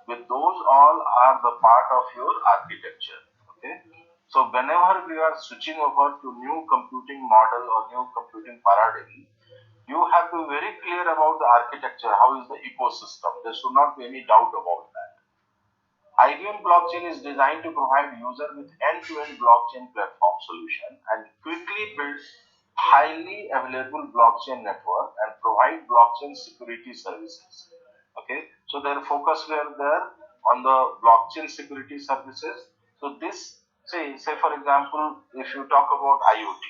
With those all are the part of your architecture. Okay, so whenever we are switching over to new computing model or new computing paradigm, you have to be very clear about the architecture, how is the ecosystem. There should not be any doubt about that. IBM blockchain is designed to provide user with end-to-end blockchain platform solution and quickly build highly available blockchain network and provide blockchain security services. Okay, so their focus were there on the blockchain security services. So this, say for example, if you talk about IoT,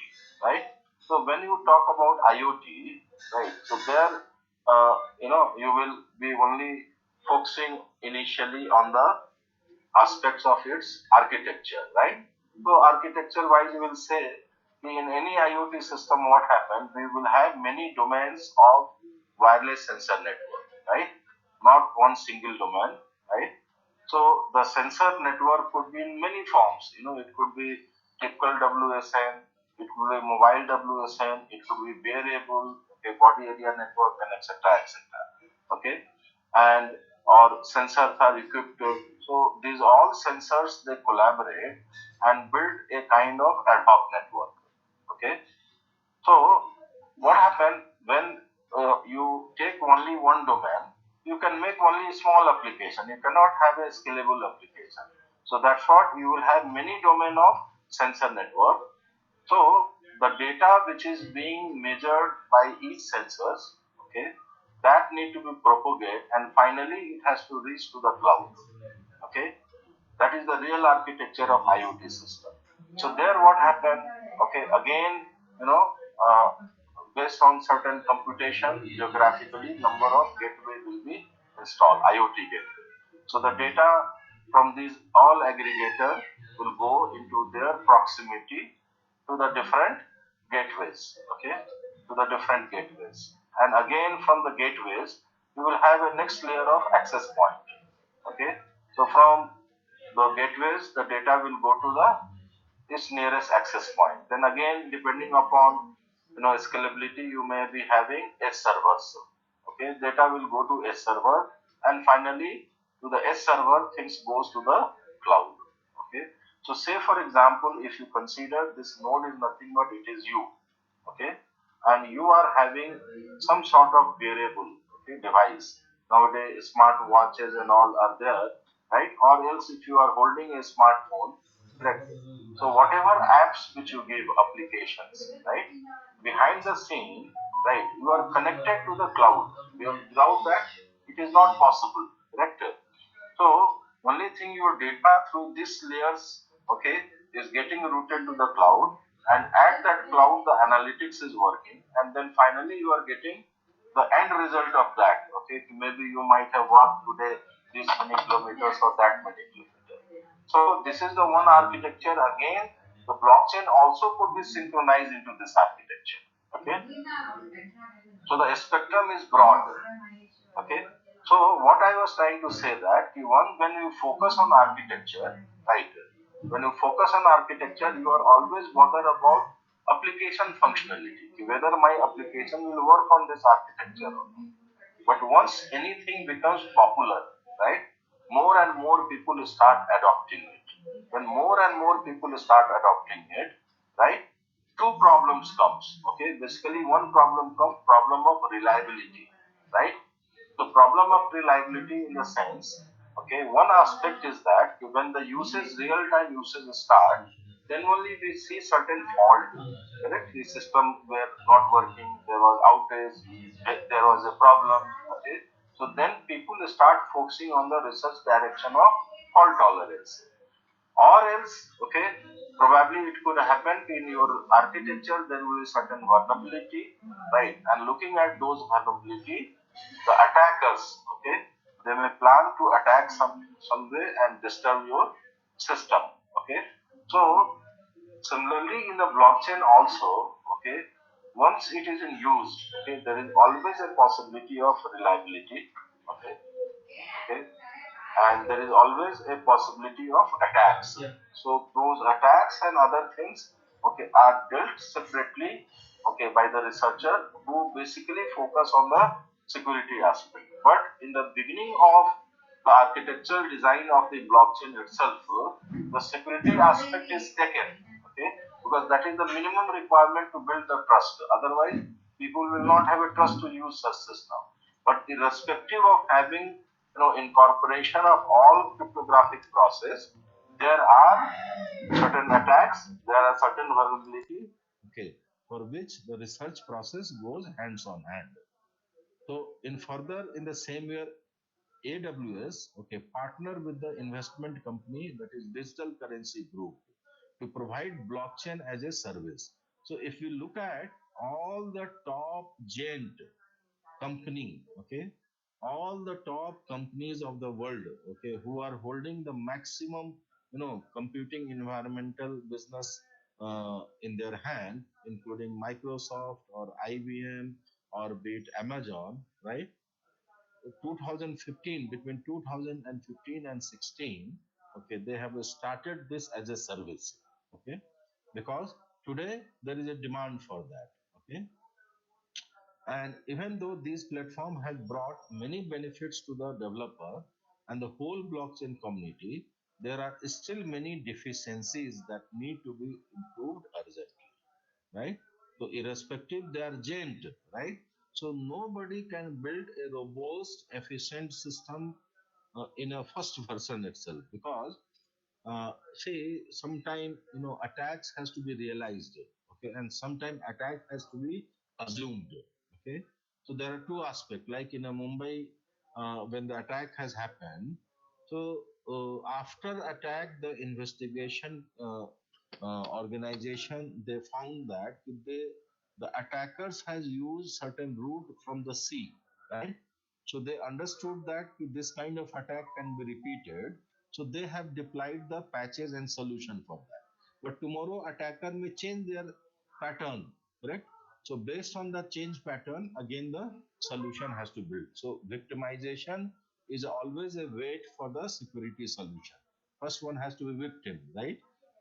right? So when you talk about IoT, right? So there, you will be only focusing initially on the aspects of its architecture, right? So architecture wise, we will say in any IoT system, what happens? We will have many domains of wireless sensor network, right? Not one single domain, right? So the sensor network could be in many forms. It could be typical WSN, it could be mobile WSN, it could be variable, okay, body area network, and etc. etc. Okay, and or sensors are equipped to. So these all sensors they collaborate and build a kind of ad hoc network. Okay, so what happens when you take only one domain? You can make only a small application. You cannot have a scalable application. So that's what you will have many domain of sensor network. So the data which is being measured by each sensors, okay, that need to be propagated and finally it has to reach to the cloud. Okay, that is the real architecture of IoT system. So there what happened? Okay, again, based on certain computation, geographically, number of gateway will be installed, IoT gateway. So the data from these all aggregator will go into their proximity to the different gateways, okay, to the different gateways. And again from the gateways, you will have a next layer of access point, okay. So from the gateways, the data will go to its nearest access point. Then again, depending upon scalability, you may be having edge servers. Okay, data will go to edge server, and finally to the edge server, things goes to the cloud. Okay, so say for example, if you consider this node is nothing but it is you. Okay, and you are having some sort of wearable, okay, device. Nowadays, smart watches and all are there, right? Or else if you are holding a smartphone, correct? So whatever apps which you give applications, right? behind the scene, right, you are connected to the cloud. Without that, it is not possible, correct? So only thing your data through these layers, okay, is getting routed to the cloud, and at that cloud the analytics is working, and then finally you are getting the end result of that. Okay, maybe you might have walked today this many kilometers or that many kilometers. So this is the one architecture. Again, the blockchain also could be synchronized into this architecture. Okay, so the spectrum is broad. Okay, so what I was trying to say that one, when you focus on architecture, right, when you focus on architecture, you are always bothered about application functionality, whether my application will work on this architecture or not. But once anything becomes popular, right, more and more people start adopting it. When more and more people start adopting it, right, two problems comes. Okay, basically one problem comes, problem of reliability, right? The problem of reliability in the sense, okay, one aspect is that when the usage, real time usage start, then only we see certain fault, correct? The system were not working, there was outage, there was a problem. Okay, so then people start focusing on the research direction of fault tolerance. Or else, okay, probably it could happen in your architecture there will be certain vulnerability, right? And looking at those vulnerability, the attackers, okay, they may plan to attack some way and disturb your system. Okay, so similarly in the blockchain also, okay, once it is in use, okay, there is always a possibility of reliability. Okay, okay, and there is always a possibility of attacks. So those attacks and other things, okay, are dealt separately, okay, by the researcher who basically focus on the security aspect. But in the beginning of the architectural design of the blockchain itself, the security aspect is taken, okay, because that is the minimum requirement to build the trust. Otherwise, people will not have a trust to use such system. But irrespective of having, incorporation of all cryptographic process, there are certain attacks, there are certain vulnerability, okay, for which the research process goes hands on hand. So in further, in the same year, AWS, okay, partner with the investment company, that is Digital Currency Group, to provide blockchain as a service. So if you look at all the top giant company, okay, all the top companies of the world, okay, who are holding the maximum, computing environmental business in their hand, including Microsoft or IBM or be it Amazon, right? 2015, between 2015 and 16, okay, they have started this as a service. Okay, because today there is a demand for that. Okay, and even though these platform has brought many benefits to the developer and the whole blockchain community, there are still many deficiencies that need to be improved urgently, right? So irrespective, they are giant, right? So nobody can build a robust, efficient system in a first version itself, because say sometime, attacks has to be realized, okay, and sometime attack has to be assumed. Okay, so there are two aspects, like in a Mumbai, when the attack has happened, so after attack the investigation organization, they found that the attackers has used certain route from the sea, right? So they understood that this kind of attack can be repeated, so they have deployed the patches and solution for that. But tomorrow attacker may change their pattern, correct? So based on the change pattern, again the solution has to build. So victimization is always a wait for the security solution. First one has to be victim, right?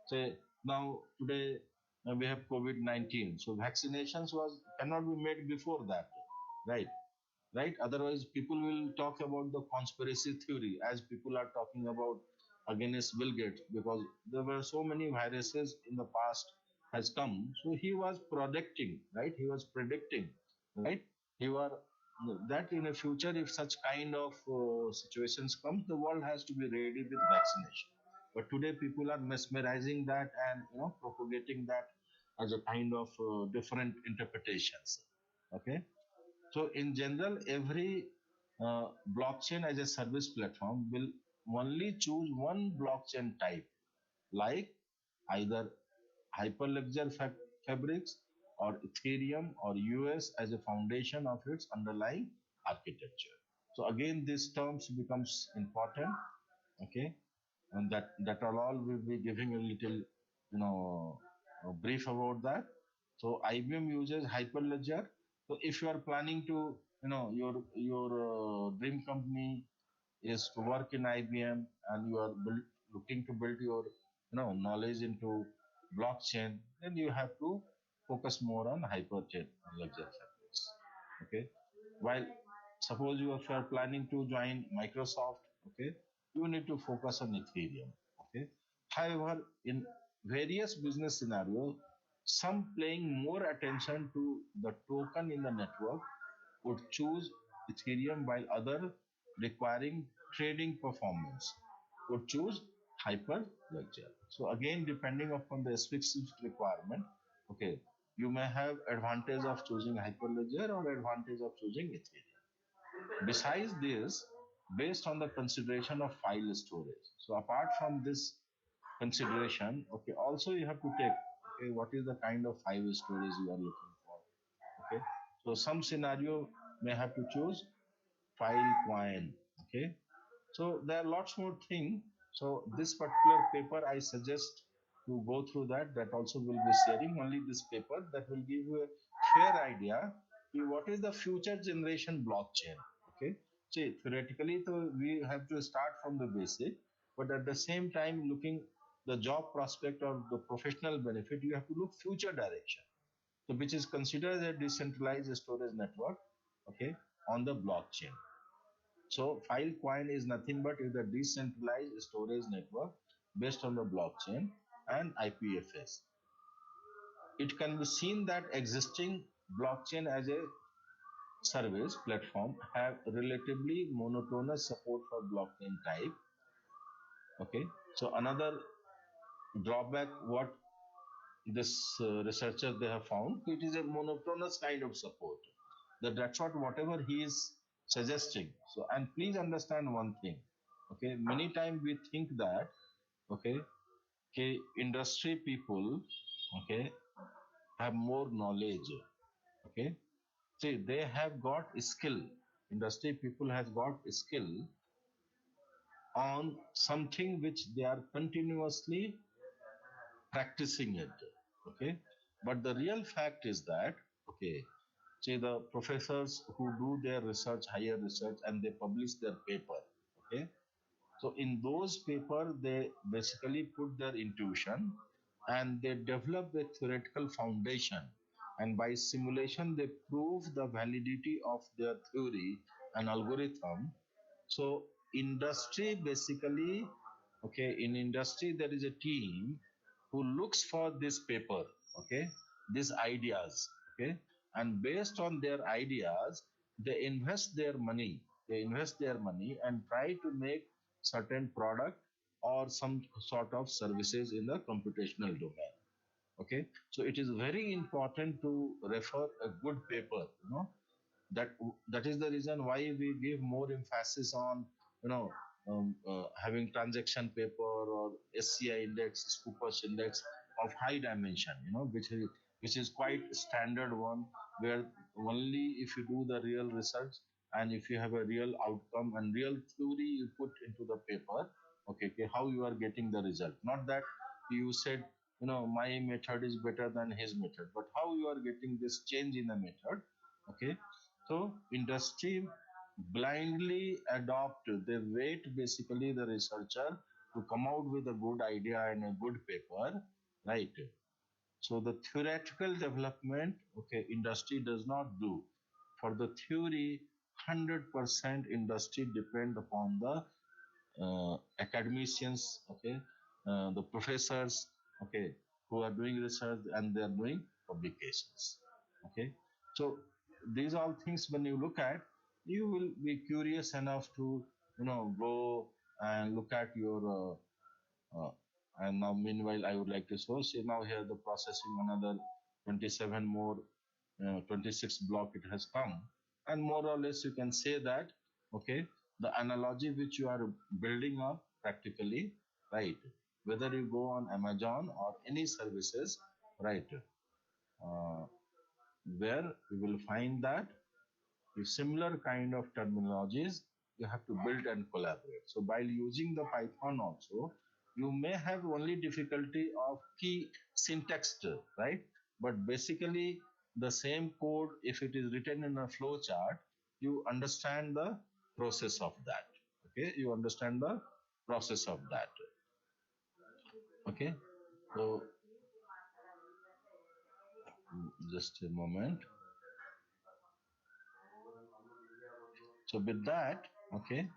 Say now today we have COVID-19. So vaccinations was cannot be made before that, right? Right? Otherwise, people will talk about the conspiracy theory, as people are talking about against Bill Gates, because there were so many viruses in the past has come. So he was predicting, right? He was predicting, right? He was that in the future, if such kind of situations come, the world has to be ready with vaccination. But today, people are mesmerizing that and propagating that as a kind of different interpretations. Okay, so in general, every blockchain as a service platform will only choose one blockchain type, like either Hyperledger Fabrics or Ethereum or US as a foundation of its underlying architecture. So again, these terms becomes important. Okay, and that all will be giving a little, brief about that. So IBM uses Hyperledger. So if you are planning to, your dream company is to work in IBM, and you are looking to build your, knowledge into blockchain, then you have to focus more on Hyperledger fabrics. Okay, while suppose if you are planning to join Microsoft, okay, you need to focus on Ethereum. Okay, however, in various business scenarios, some paying more attention to the token in the network would choose Ethereum, while other requiring trading performance would choose Hyperledger. So again, depending upon the specific requirement, okay, you may have advantage of choosing Hyperledger or advantage of choosing Ethereum. Besides this, based on the consideration of file storage. So apart from this consideration, okay, also you have to take, okay, what is the kind of file storage you are looking for. Okay, so some scenario may have to choose Filecoin. Okay, so there are lots more things. So this particular paper, I suggest to go through that. That also will be sharing only this paper that will give you a fair idea to what is the future generation blockchain. Okay, see, theoretically, so we have to start from the basic, but at the same time, looking the job prospect or the professional benefit, you have to look future direction. So which is considered a decentralized storage network, okay, on the blockchain. So Filecoin is nothing but is a decentralized storage network based on the blockchain and IPFS. It can be seen that existing blockchain as a service platform have relatively monotonous support for blockchain type. Okay, so another drawback what this researcher they have found, it is a monotonous kind of support. That's what whatever he is suggesting. So and please understand one thing. Okay, many times we think that, okay, okay, industry people, okay, have more knowledge. Okay, see, they have got skill. Industry people has got skill on something which they are continuously practicing it. Okay, but the real fact is that, okay, see, the professors who do their research, higher research, and they publish their paper. Okay, so in those paper, they basically put their intuition and they develop a theoretical foundation. And by simulation, they prove the validity of their theory and algorithm. So industry basically, okay, in industry, there is a team who looks for this paper, okay, these ideas, okay, and based on their ideas, they invest their money and try to make certain product or some sort of services in the computational domain. Okay, so it is very important to refer a good paper, that that is the reason why we give more emphasis on, having transaction paper or SCI index, Scoopus index of high dimension, which is quite standard one, where only if you do the real research and if you have a real outcome and real theory you put into the paper, okay, okay, how you are getting the result, not that you said, my method is better than his method, but how you are getting this change in the method. Okay, so industry blindly adopt, they wait basically the researcher to come out with a good idea and a good paper, right? So the theoretical development, okay, industry does not do. For the theory, 100% industry depend upon the academicians, okay, the professors, okay, who are doing research and they are doing publications. Okay, so these all things when you look at, you will be curious enough to, go and look at your And now meanwhile I would like to show, see now here the processing another 27 more 26 block it has come, and more or less you can say that, okay, the analogy which you are building up practically, right, whether you go on Amazon or any services, right, uh, where you will find that with similar kind of terminologies you have to build and collaborate. So while using the Python also, you may have only difficulty of key syntax, right? But basically the same code, if it is written in a flow chart, you understand the process of that. Okay, you understand the process of that. Okay, so just a moment. So with that, okay,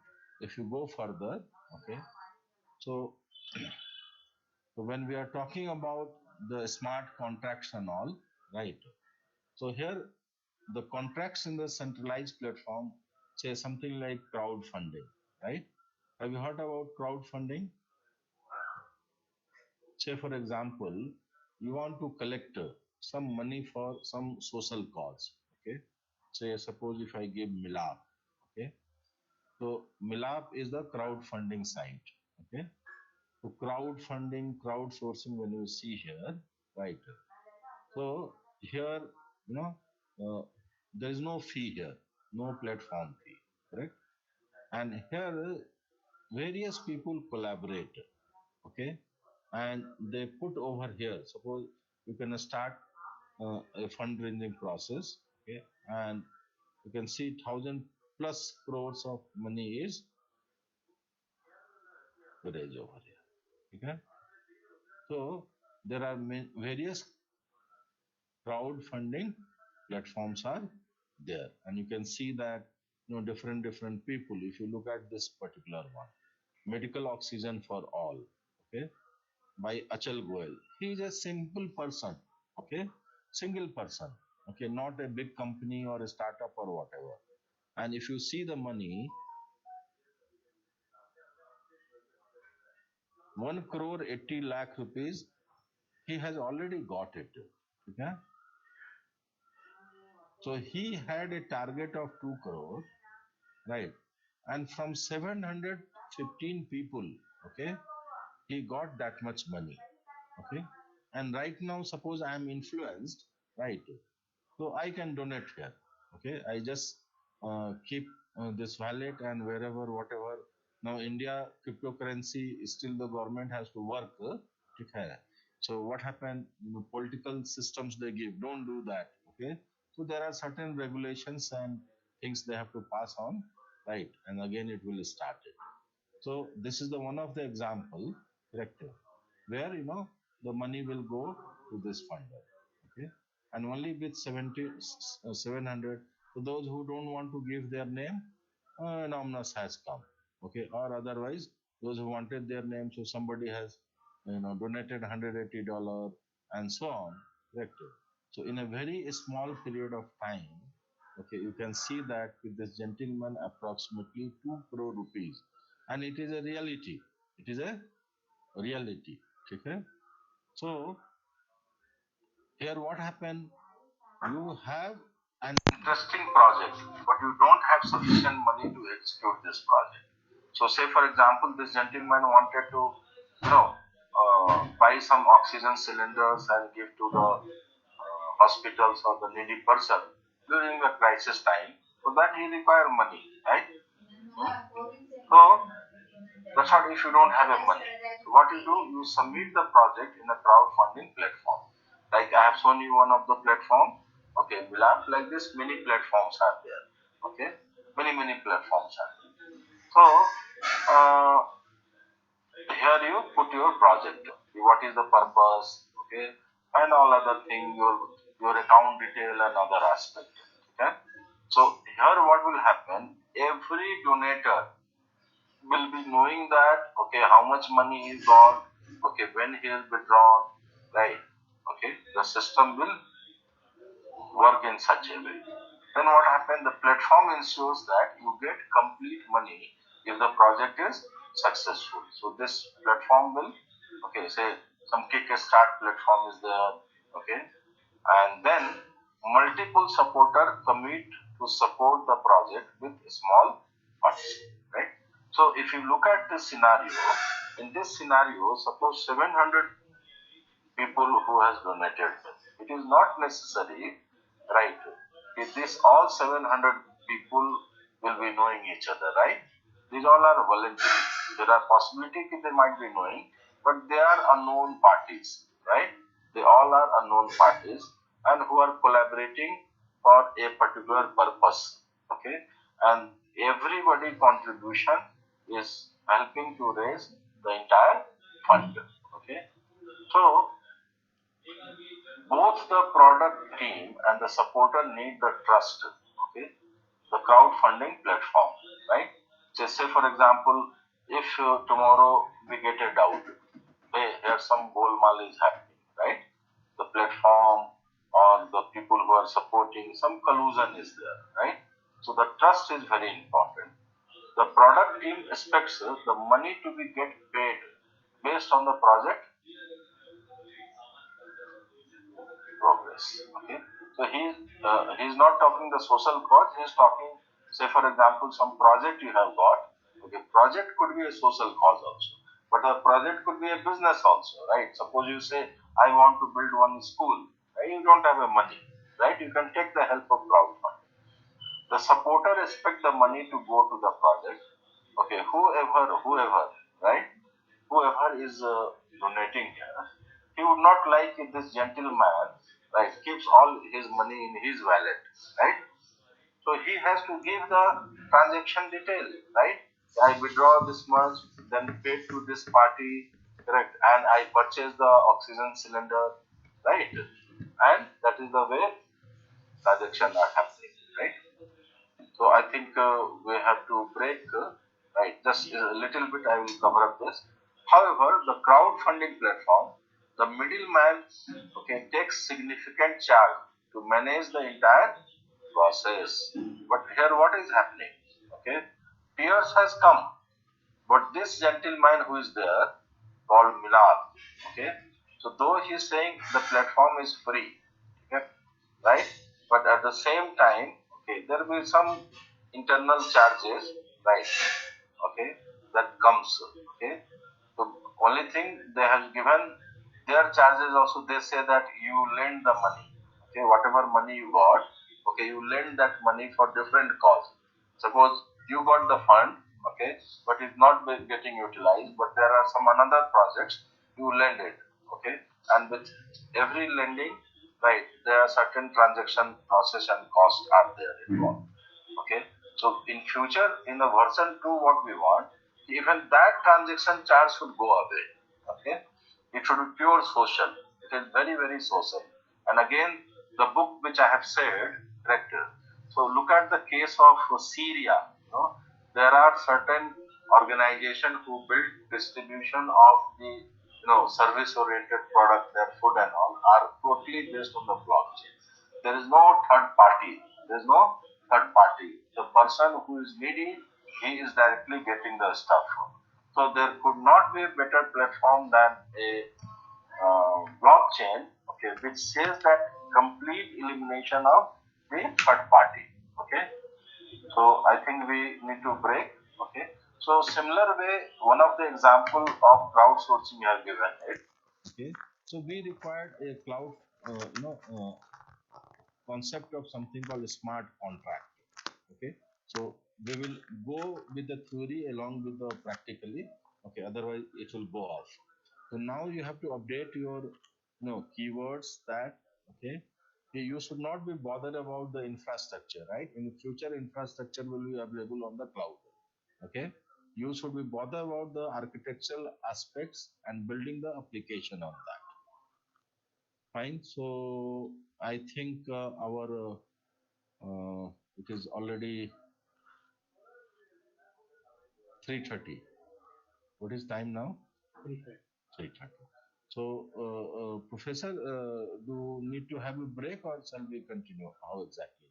if you go further, okay, so so when we are talking about the smart contracts and all, right? So here the contracts in the centralized platform say something like crowdfunding, right? Have you heard about crowdfunding? Say for example, you want to collect some money for some social cause, okay? Say suppose if I give Milap, okay? So Milap is the crowdfunding site, okay? So crowdfunding, crowdsourcing, when you see here, right? So here, you know, there is no fee here, no platform fee, correct? And here, various people collaborate, okay? And they put over here. Suppose you can start a fundraising process, okay? And you can see 1,000+ crores of money is raised over here, okay? So there are various crowdfunding platforms are there, and you can see that, different people. If you look at this particular one, medical oxygen for all, okay, by Achal Goel. He is a simple person, okay, single person, okay, not a big company or a startup or whatever. And if you see the money, 1 crore 80 lakh rupees, he has already got it, okay. So he had a target of 2 crore, right? And from 715 people, okay, he got that much money, okay. And right now, suppose I am influenced, right? So I can donate here, okay. I just keep this wallet, and wherever, whatever. Now, India cryptocurrency is still the government has to work, okay. So what happened? Political systems they give, don't do that, okay. So there are certain regulations and things they have to pass on, right? And again, it will start it. So this is the one of the example, correct? Where the money will go to this funder, okay, and only with 700. So those who don't want to give their name, anonymous has come, okay, or otherwise those who wanted their name, so somebody has donated $180 and so on, correct? So in a very small period of time, okay, you can see that with this gentleman approximately 2 crore rupees, and it is a reality. It is a reality. Okay. So here what happened? You have an interesting project, but you don't have sufficient money to execute this project. So say for example, this gentleman wanted to, buy some oxygen cylinders and give to the hospitals or the needy person during the crisis time. So that he require money, right? So that's what if you don't have a money. So what you do, you submit the project in a crowdfunding platform. Like I have shown you one of the platform. Okay, Milap, like this, many platforms are there. Okay, many platforms are there. So uh, here you put your project. What is the purpose? Okay, and all other thing, your account detail and other aspect. Okay. So here what will happen? Every donator will be knowing that, okay, how much money he got, okay, when he has withdrawn, right? Okay, the system will work in such a way. Then what happened? The platform ensures that you get complete money if the project is successful. So this platform will, Okay, say some Kickstart platform is there. Okay, and then multiple supporter commit to support the project with small funds, right? So if you look at this scenario, in this scenario, suppose 700 people who has donated. It is not necessary, right? If this all 700 people will be knowing each other, right? These all are voluntary. There are possibility that they might be knowing, but they are unknown parties, right? They all are unknown parties and who are collaborating for a particular purpose, okay? And everybody contribution is helping to raise the entire fund, okay? So both the product team and the supporter need the trust, okay, the crowdfunding platform, right? Just say for example, if tomorrow we get a doubt, hey, here some golmaal is happening, right? The platform or the people who are supporting, some collusion is there, right? So the trust is very important. The product team expects the money to be get paid based on the project progress. Okay, so he's not talking the social cause. He's talking, say for example, some project you have got. Okay, project could be a social cause also, but the project could be a business also, right? Suppose you say I want to build one school, right? You don't have a money, right? You can take the help of crowdfunding. The supporter expect the money to go to the project. Okay, whoever, right? Whoever is donating here, he would not like if this gentleman, right, keeps all his money in his wallet, right? So he has to give the transaction detail, right? I withdraw this much, then pay to this party, correct? And I purchase the oxygen cylinder, right? And that is the way transactions are happening, right? So I think we have to break, right? Just a little bit I will cover up this. However, the crowdfunding platform, the middleman, okay, takes significant charge to manage the entire process. But here what is happening? Okay, tears has come, but this gentleman who is there called Milad, okay, so though he is saying the platform is free, okay, right? But at the same time, okay, there will be some internal charges, right? Okay, that comes, okay. So only thing they have given their charges also. They say that you lend the money, okay, whatever money you got, okay, you lend that money for different cause. Suppose you got the fund, okay, but it's not getting utilized, but there are some another projects you lend it, okay, and with every lending, right, there are certain transaction process and cost are there involved. Okay, so in future, in the version 2, what we want, even that transaction charge should go away. Okay, it should be pure social. It is very, very social. And again, the book which I have said, correct. So look at the case of Syria. You know, there are certain organizations who build distribution of the service-oriented product, their food and all are totally based on the blockchain. There is no third party. There is no third party. The person who is needy, he is directly getting the stuff. So there could not be a better platform than a blockchain, okay, which says that complete elimination of the third party. Okay, so I think we need to break. Okay, so similar way, one of the example of crowdsourcing you have given it. Okay, so we required a cloud, concept of something called a smart contract. Okay, so we will go with the theory along with the practically. Okay, otherwise it will go off. So now you have to update your keywords that, okay, you should not be bothered about the infrastructure, right? In the future, infrastructure will be available on the cloud. Okay, you should be bothered about the architectural aspects and building the application on that. Fine. So I think our it is already 3:30. What is time now? 3:30. So, Professor, do you need to have a break or shall we continue? How exactly?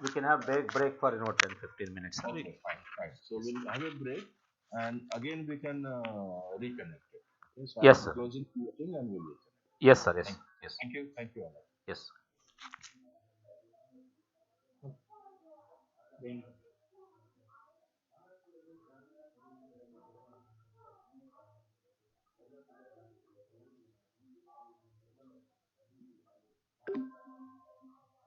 We can have break for 10-15 minutes. Okay, fine, fine. So we'll have a break and again we can reconnect it. Okay, so Yes, I'm sir. closing the meeting and we'll be connected. Yes, sir. Yes. Yes. Thank you, Alan. Yes. Then